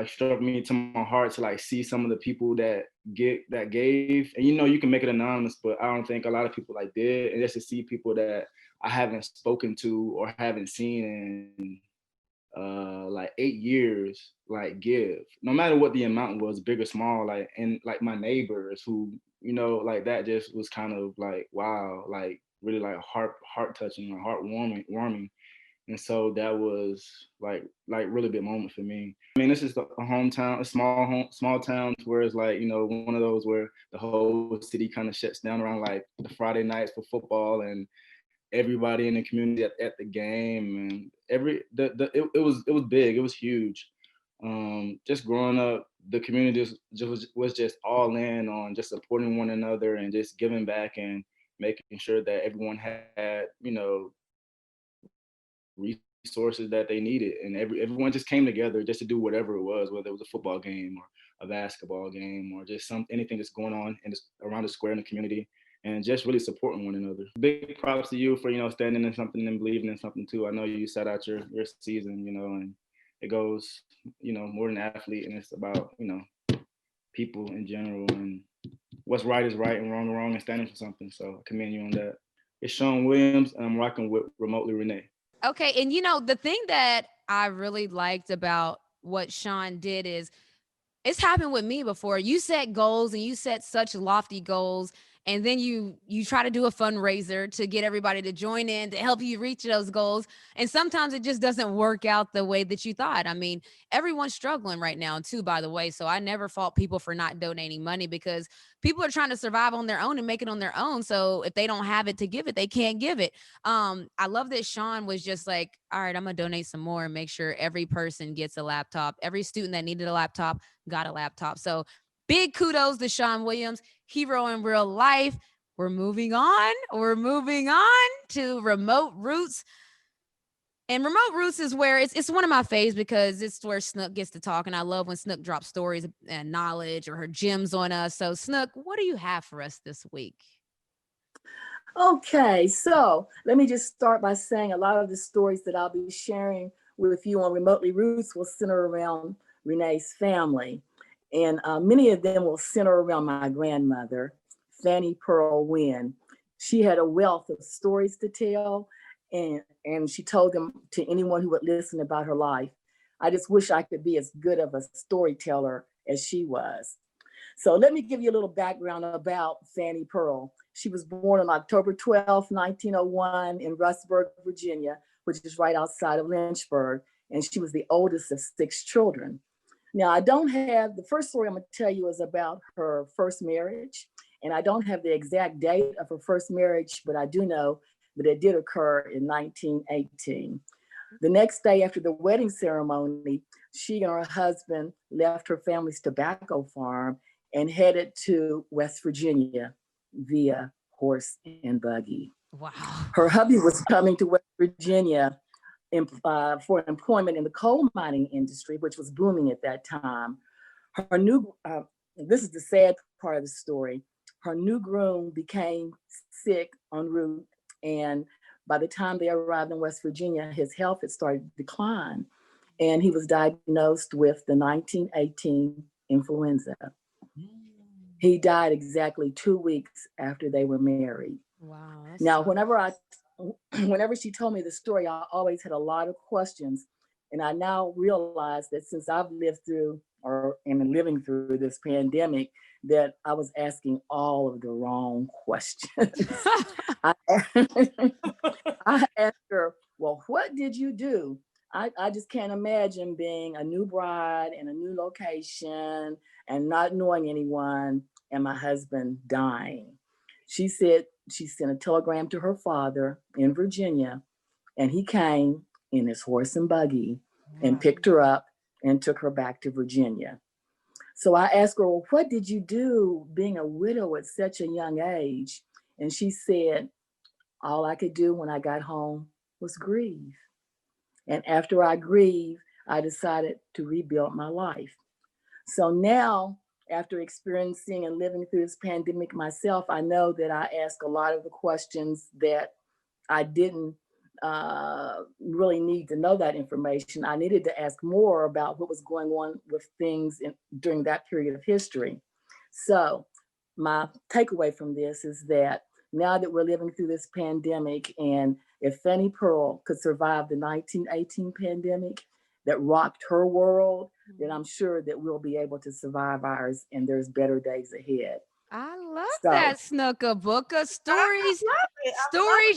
struck me to my heart to like see some of the people that gave. And you can make it anonymous, but I don't think a lot of people like did. And just to see people that I haven't spoken to or haven't seen in like 8 years, like give, no matter what the amount was, big or small, like, and like my neighbors who, like that just was kind of like, wow, like really like heart touching or heart warming. And so that was like really big moment for me. I mean, this is a hometown, a small town where it's like, one of those where the whole city kind of shuts down around like the Friday nights for football, and everybody in the community at the game, and it was big, it was huge. Just growing up, the community was just all in on just supporting one another and just giving back and making sure that everyone had, resources that they needed, and everyone just came together just to do whatever it was, whether it was a football game or a basketball game or just anything that's going on around the square in the community, and just really supporting one another. Big props to you for standing in something and believing in something too. I know you sat out your season, and it goes more than athlete, and it's about people in general, and what's right is right and wrong is wrong, and standing for something. So I commend you on that. It's Sean Williams, and I'm rocking with Remotely Renee. Okay. And the thing that I really liked about what Sean did is it's happened with me before. You set goals and you set such lofty goals, and then you try to do a fundraiser to get everybody to join in to help you reach those goals. And sometimes it just doesn't work out the way that you thought. I mean, everyone's struggling right now too, by the way. So I never fault people for not donating money, because people are trying to survive on their own and make it on their own. So if they don't have it to give it, they can't give it. I love that Sean was just like, all right, I'm gonna donate some more and make sure every person gets a laptop. Every student that needed a laptop got a laptop. So big kudos to Sean Williams, hero in real life. We're moving on. We're moving on to Remote Roots. And Remote Roots is where it's one of my faves, because it's where Snook gets to talk. And I love when Snook drops stories and knowledge or her gems on us. So Snook, what do you have for us this week? Okay, so let me just start by saying a lot of the stories that I'll be sharing with you on Remotely Roots will center around Renee's family. And many of them will center around my grandmother, Fannie Pearl Wynn. She had a wealth of stories to tell, and she told them to anyone who would listen about her life. I just wish I could be as good of a storyteller as she was. So let me give you a little background about Fannie Pearl. She was born on October 12, 1901 in Rustburg, Virginia, which is right outside of Lynchburg. And she was the oldest of 6 children. Now, I don't have, the first story I'm gonna tell you is about her first marriage. And I don't have the exact date of her first marriage, but I do know that it did occur in 1918. The next day after the wedding ceremony, she and her husband left her family's tobacco farm and headed to West Virginia via horse and buggy. Wow. Her hubby was coming to West Virginia for employment in the coal mining industry, which was booming at that time. Her new, this is the sad part of the story, her new groom became sick en route, and by the time they arrived in West Virginia, his health had started to decline, and he was diagnosed with the 1918 influenza. He died exactly 2 weeks after they were married. Wow. Now, whenever she told me the story, I always had a lot of questions. And I now realize that since I've lived through or am living through this pandemic, that I was asking all of the wrong questions. I asked her, well, what did you do? I just can't imagine being a new bride in a new location and not knowing anyone and my husband dying. She said she sent a telegram to her father in Virginia, and he came in his horse and buggy and picked her up and took her back to Virginia. So I asked her, well, what did you do being a widow at such a young age? And she said, all I could do when I got home was grieve. And after I grieved, I decided to rebuild my life. So now, after experiencing and living through this pandemic myself, I know that I ask a lot of the questions that I didn't really need to know that information. I needed to ask more about what was going on with things during that period of history. So my takeaway from this is that now that we're living through this pandemic, and if Fannie Pearl could survive the 1918 pandemic that rocked her world, then I'm sure that we'll be able to survive ours, and there's better days ahead. I love that, Snooka Booka. Stories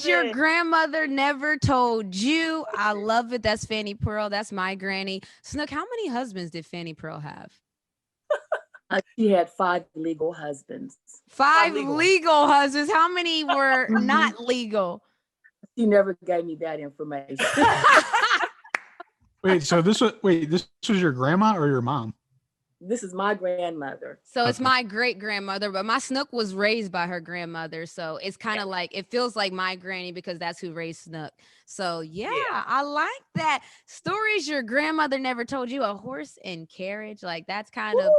your grandmother never told you. I love it. That's Fannie Pearl. That's my granny. Snook, how many husbands did Fannie Pearl have? She had 5 legal husbands. 5 legal husbands. How many were not legal? She never gave me that information. This was your grandma or your mom? This is my grandmother. So it's my great grandmother, but my Snook was raised by her grandmother. So it's kind of like, it feels like my granny because that's who raised Snook. So yeah, I like that. Stories your grandmother never told you, a horse and carriage. Like that's kind of,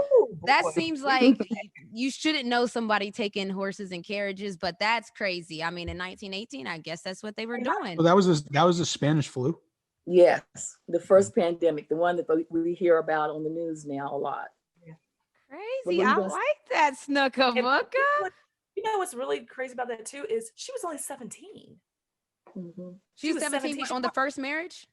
that seems like you shouldn't know somebody taking horses and carriages, but that's crazy. I mean, in 1918, I guess that's what they were doing. So that was the Spanish flu? Yes, the first pandemic, the one that we hear about on the news now a lot. Crazy. I like that, Snooka Booka. You know what's really crazy about that too is she was only 17. Mm-hmm. She was 17 on the first marriage?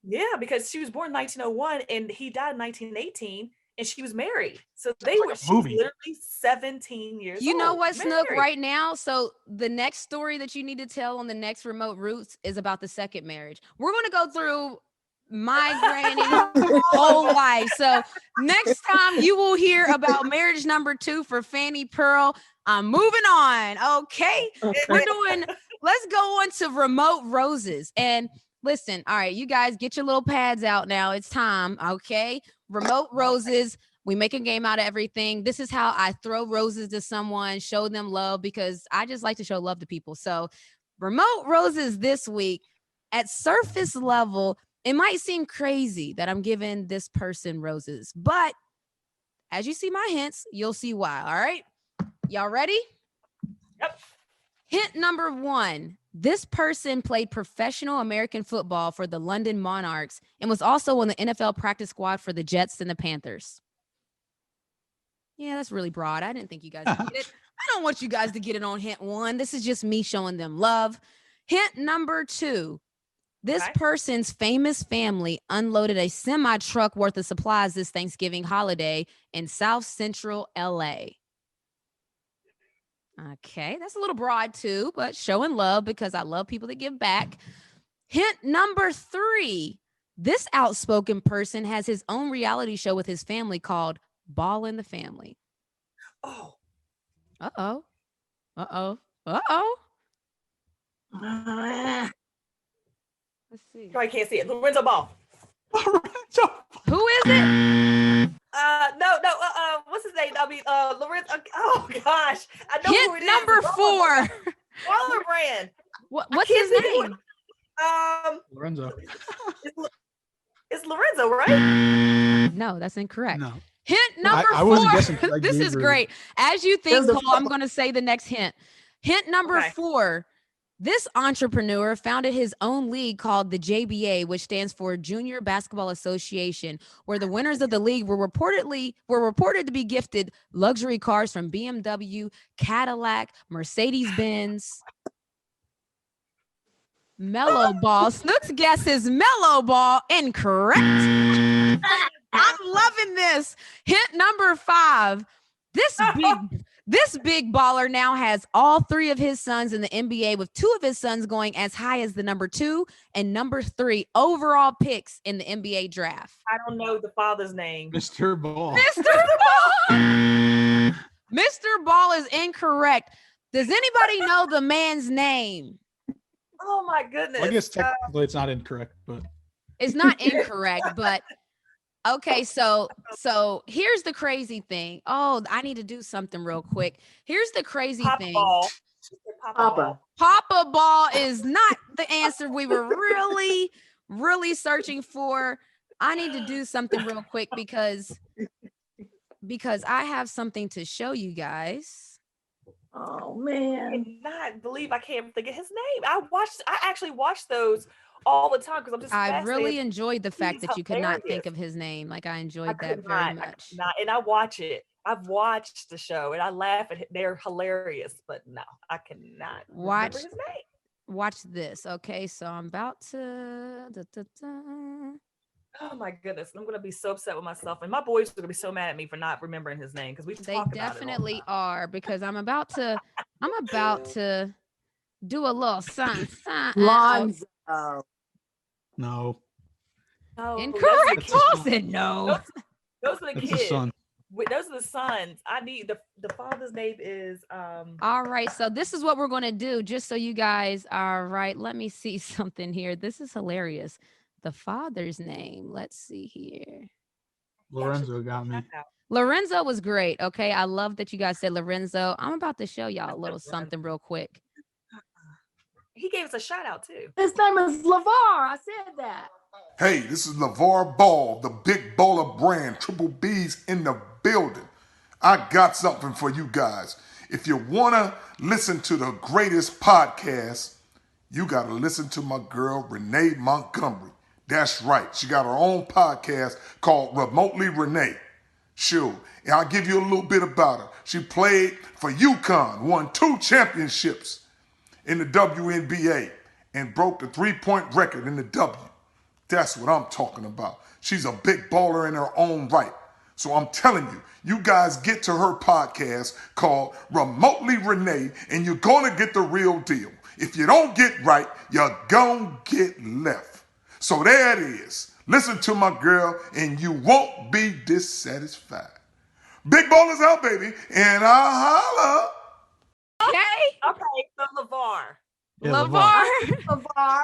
Yeah, because she was born in 1901 and he died in 1918. and she was married. So she was movie. literally 17 years old. You know what, Snook, married. right now? So the next story that you need to tell on the next Remote Roots is about the second marriage. We're going to go through my granny's whole life. So next time you will hear about marriage number 2 for Fanny Pearl. I'm moving on. Okay. Let's go on to Remote Roses. And listen, all right, you guys get your little pads out now. It's time. Okay. Remote Roses. We make a game out of everything. This is how I throw roses to someone, show them love, because I just like to show love to people. So Remote Roses this week, at surface level, it might seem crazy that I'm giving this person roses, but as you see my hints, you'll see why. All right. Y'all ready? Yep. Hint number 1. This person played professional American football for the London Monarchs and was also on the NFL practice squad for the Jets and the Panthers. Yeah, that's really broad. I didn't think you guys would get it. I don't want you guys to get it on hint 1. This is just me showing them love. Hint number 2. This person's famous family unloaded a semi-truck worth of supplies this Thanksgiving holiday in South Central LA. Okay, that's a little broad too, but showing love because I love people that give back. Hint number 3. This outspoken person has his own reality show with his family called Ball in the Family. Oh. Uh-oh. Uh-oh. Uh-oh. Let's see. Probably can't see it. Lorenzo Ball. Who is it? No. What's his name? I mean, Lorenzo. Oh gosh, I know who it Hint number is. 4. Baller Brand. What's his name? Lorenzo. It's Lorenzo, right? No, that's incorrect. No. Hint number 4. I wasn't guessing. This is great. As you think, Cole, I'm going to say the next hint. Hint number 4. This entrepreneur founded his own league called the JBA, which stands for Junior Basketball Association, where the winners of the league were reported to be gifted luxury cars from BMW, Cadillac, Mercedes-Benz. Mellow Ball. Snook's guess is Mellow Ball. Incorrect. I'm loving this. Hint number 5. This big baller now has all 3 of his sons in the NBA, with 2 of his sons going as high as the number 2 and number 3 overall picks in the NBA draft. I don't know the father's name. Mr. Ball. Mr. Ball. Mr. Ball is incorrect. Does anybody know the man's name? Oh my goodness. Well, I guess technically it's not incorrect, but it's not incorrect, but okay, so here's the crazy thing. Oh, I need to do something real quick. Here's the crazy thing. Ball. Papa Ball is not the answer we were really searching for. I need to do something real quick because I have something to show you guys. Oh man. I cannot believe I can't think of his name. I actually watched those all the time because I'm just I really fascinated. enjoyed the fact that you could not think hilarious. of his name. Like I enjoyed I that could very not, much. and I watch it. I've watched the show and I laugh at it. They're hilarious, but no, I cannot remember his name. Watch this. Okay, so I'm about to Oh my goodness, I'm gonna be so upset with myself, and my boys are gonna be so mad at me for not remembering his name because they definitely are, because I'm about to do a little sign. Lonzo. no. Incorrect. Paul said no. Those are the It's kids. the son. Those are the sons. I need the father's name is All right, so this is what we're going to do, just so you guys are right. Let me see something here. This is hilarious. The father's name. Let's see here. Lorenzo got me. Lorenzo was great. Okay, I love that you guys said Lorenzo. I'm about to show y'all a little something real quick. He gave us a shout out too. His name is LeVar. I said that. Hey, this is LeVar Ball, the Big Baller Brand, Triple B's in the building. I got something for you guys. If you want to listen to the greatest podcast, you got to listen to my girl, Renee Montgomery. That's right. She got her own podcast called Remotely Renee. Sure. And I'll give you a little bit about her. She played for UConn, won 2 championships in the WNBA, and broke the 3-point record in the W. That's what I'm talking about. She's a big baller in her own right. So I'm telling you, you guys get to her podcast called Remotely Renee, and you're going to get the real deal. If you don't get right, you're going to get left. So there it is. Listen to my girl, and you won't be dissatisfied. Big Ballers out, baby, and I'll holla. Okay. Okay, so LeVar. Yeah, LeVar. LeVar.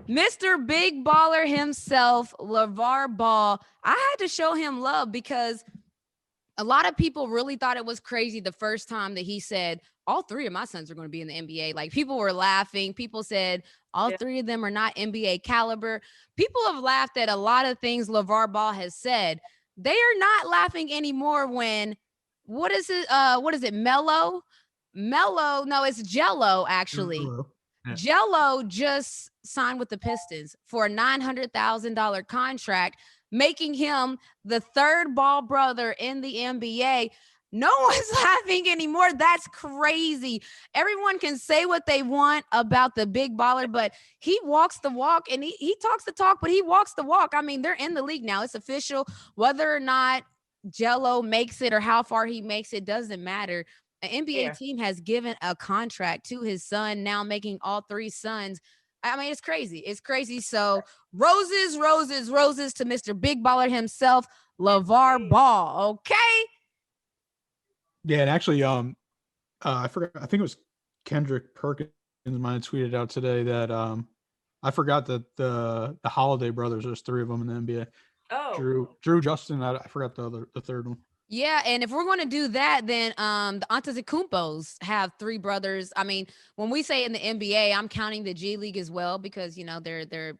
Mr. Big Baller himself, LeVar Ball. I had to show him love because a lot of people really thought it was crazy the first time that he said, all three of my sons are going to be in the NBA. Like, people were laughing. People said all three of them are not NBA caliber. People have laughed at a lot of things LeVar Ball has said. They are not laughing anymore when, what is it? Mello? No, it's Jello, actually. Yeah. Jello just signed with the Pistons for a $900,000 contract, making him the third Ball brother in the NBA. No one's laughing anymore. That's crazy. Everyone can say what they want about the big baller, but he walks the walk and he talks the talk, but he walks the walk. I mean, they're in the league now. It's official. Whether or not Jello makes it or how far he makes it doesn't matter. An NBA team has given a contract to his son, now making all three sons. I mean, it's crazy. It's crazy. So roses, roses, roses to Mr. Big Baller himself, LeVar Ball. Okay. Yeah, and actually, I forgot. I think it was Kendrick Perkins might have tweeted out today that I forgot that the Holiday brothers. There's three of them in the NBA. Oh, Drew, Justin. I forgot the third one. Yeah, and if we're going to do that, then the Antetokounmpos have three brothers. I mean, when we say in the NBA, I'm counting the G League as well because they're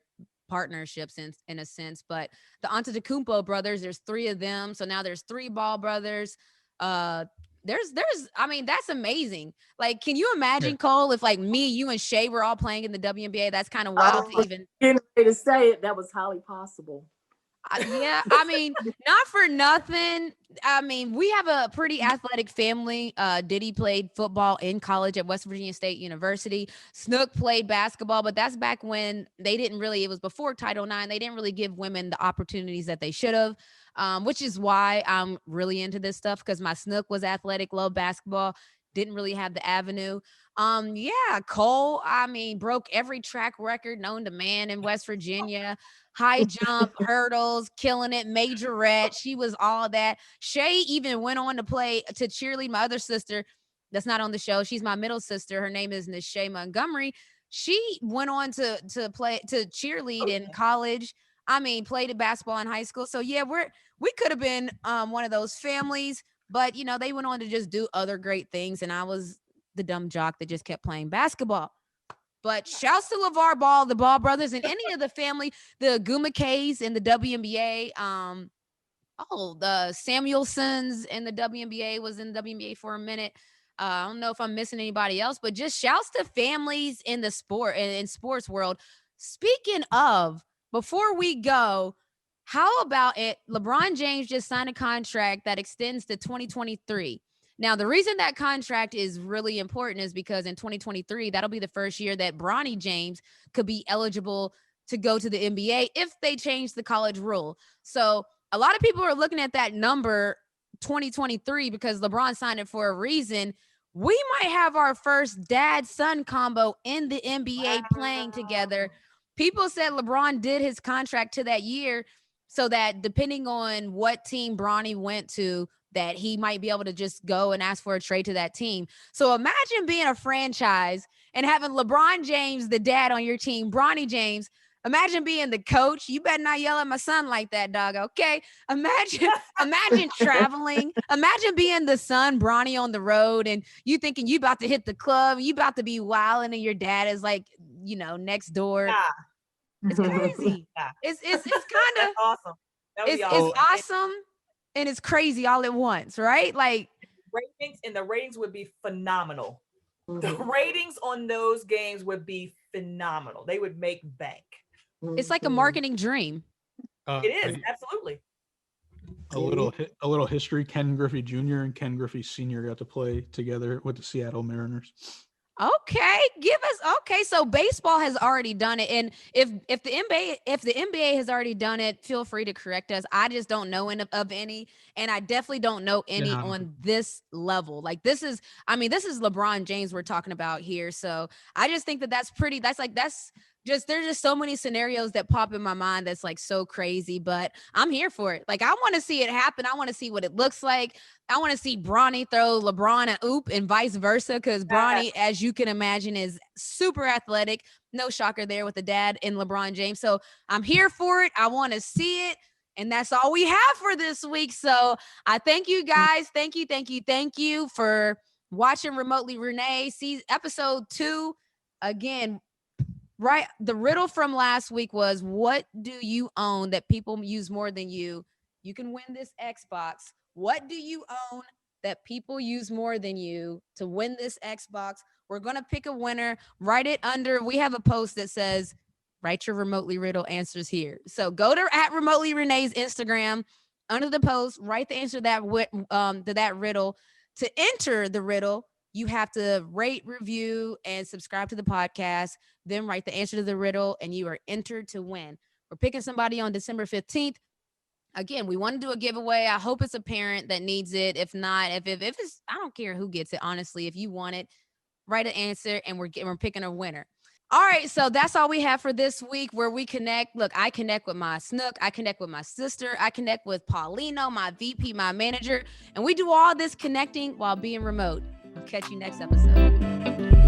partnerships in a sense. But the Antetokounmpo brothers, there's three of them, so now there's three Ball brothers. I mean, that's amazing. Like, can you imagine, Cole, if like me, you, and Shay were all playing in the WNBA? That's kind of wild to even. Getting ready to say it, that was highly possible. Yeah, I mean, not for nothing. I mean, we have a pretty athletic family. Diddy played football in college at West Virginia State University. Snook played basketball, but that's back when they didn't really, it was before Title IX. They didn't really give women the opportunities that they should have, which is why I'm really into this stuff because my Snook was athletic, loved basketball, didn't really have the avenue. Yeah, Cole, I mean, broke every track record known to man in West Virginia. High jump, hurdles, killing it, majorette. She was all that. Shay even went on to cheerlead my other sister that's not on the show. She's my middle sister. Her name is Renee Montgomery. She went on to cheerlead in college. I mean, played basketball in high school. So yeah, we could have been one of those families, but they went on to just do other great things. And I was the dumb jock that just kept playing basketball. But shouts to LeVar Ball, the Ball brothers, and any of the family, the Gumakays in the WNBA. The Samuelsons in the WNBA was in the WNBA for a minute. I don't know if I'm missing anybody else, but just shouts to families in the sport and in sports world. Speaking of, before we go, how about it? LeBron James just signed a contract that extends to 2023. Now, the reason that contract is really important is because in 2023, that'll be the first year that Bronny James could be eligible to go to the NBA if they change the college rule. So a lot of people are looking at that number 2023 because LeBron signed it for a reason. We might have our first dad-son combo in the NBA playing together. People said LeBron did his contract to that year so that depending on what team Bronny went to, that he might be able to just go and ask for a trade to that team. So imagine being a franchise and having LeBron James, the dad on your team, Bronny James. Imagine being the coach. You better not yell at my son like that, dog. Okay. Imagine traveling. Imagine being the son, Bronny, on the road, and you thinking you about to hit the club, you about to be wilding, and your dad is like, next door. Yeah. It's crazy. Yeah. It's kind of awesome. It's awesome. And it's crazy all at once, right? Like the ratings would be phenomenal. The ratings on those games would be phenomenal. They would make bank. It's like a marketing dream. It is, absolutely. A little history. Ken Griffey Jr. and Ken Griffey Sr. got to play together with the Seattle Mariners. Okay, give us so baseball has already done it, and if the NBA has already done it, feel free to correct us. I just don't know of any, and I definitely don't know any Yeah. on this level. Like this is LeBron James we're talking about here, so I just think that's pretty. There's just so many scenarios that pop in my mind that's like so crazy, but I'm here for it. Like I want to see it happen. I want to see what it looks like. I want to see Bronny throw LeBron an oop and vice versa, because Bronny, as you can imagine, is super athletic. No shocker there with the dad in LeBron James. So I'm here for it. I want to see it. And that's all we have for this week. So I thank you guys. Thank you for watching Remotely Renee. See episode 2. Again, right. The riddle from last week was, what do you own that people use more than you? You can win this Xbox. What do you own that people use more than you to win this Xbox? We're going to pick a winner. Write it under. We have a post that says, write your Remotely Riddle answers here. So go to @Remotely Renee's Instagram. Under the post, write the answer to that riddle. To enter the riddle, you have to rate, review, and subscribe to the podcast. Then write the answer to the riddle, and you are entered to win. We're picking somebody on December 15th. Again, we want to do a giveaway. I hope it's a parent that needs it. If not, if it's, I don't care who gets it, honestly. If you want it, write an answer, and we're picking a winner. All right, so that's all we have for this week, where we connect. Look, I connect with my Snook. I connect with my sister. I connect with Paulino, my VP, my manager. And we do all this connecting while being remote. I'll catch you next episode.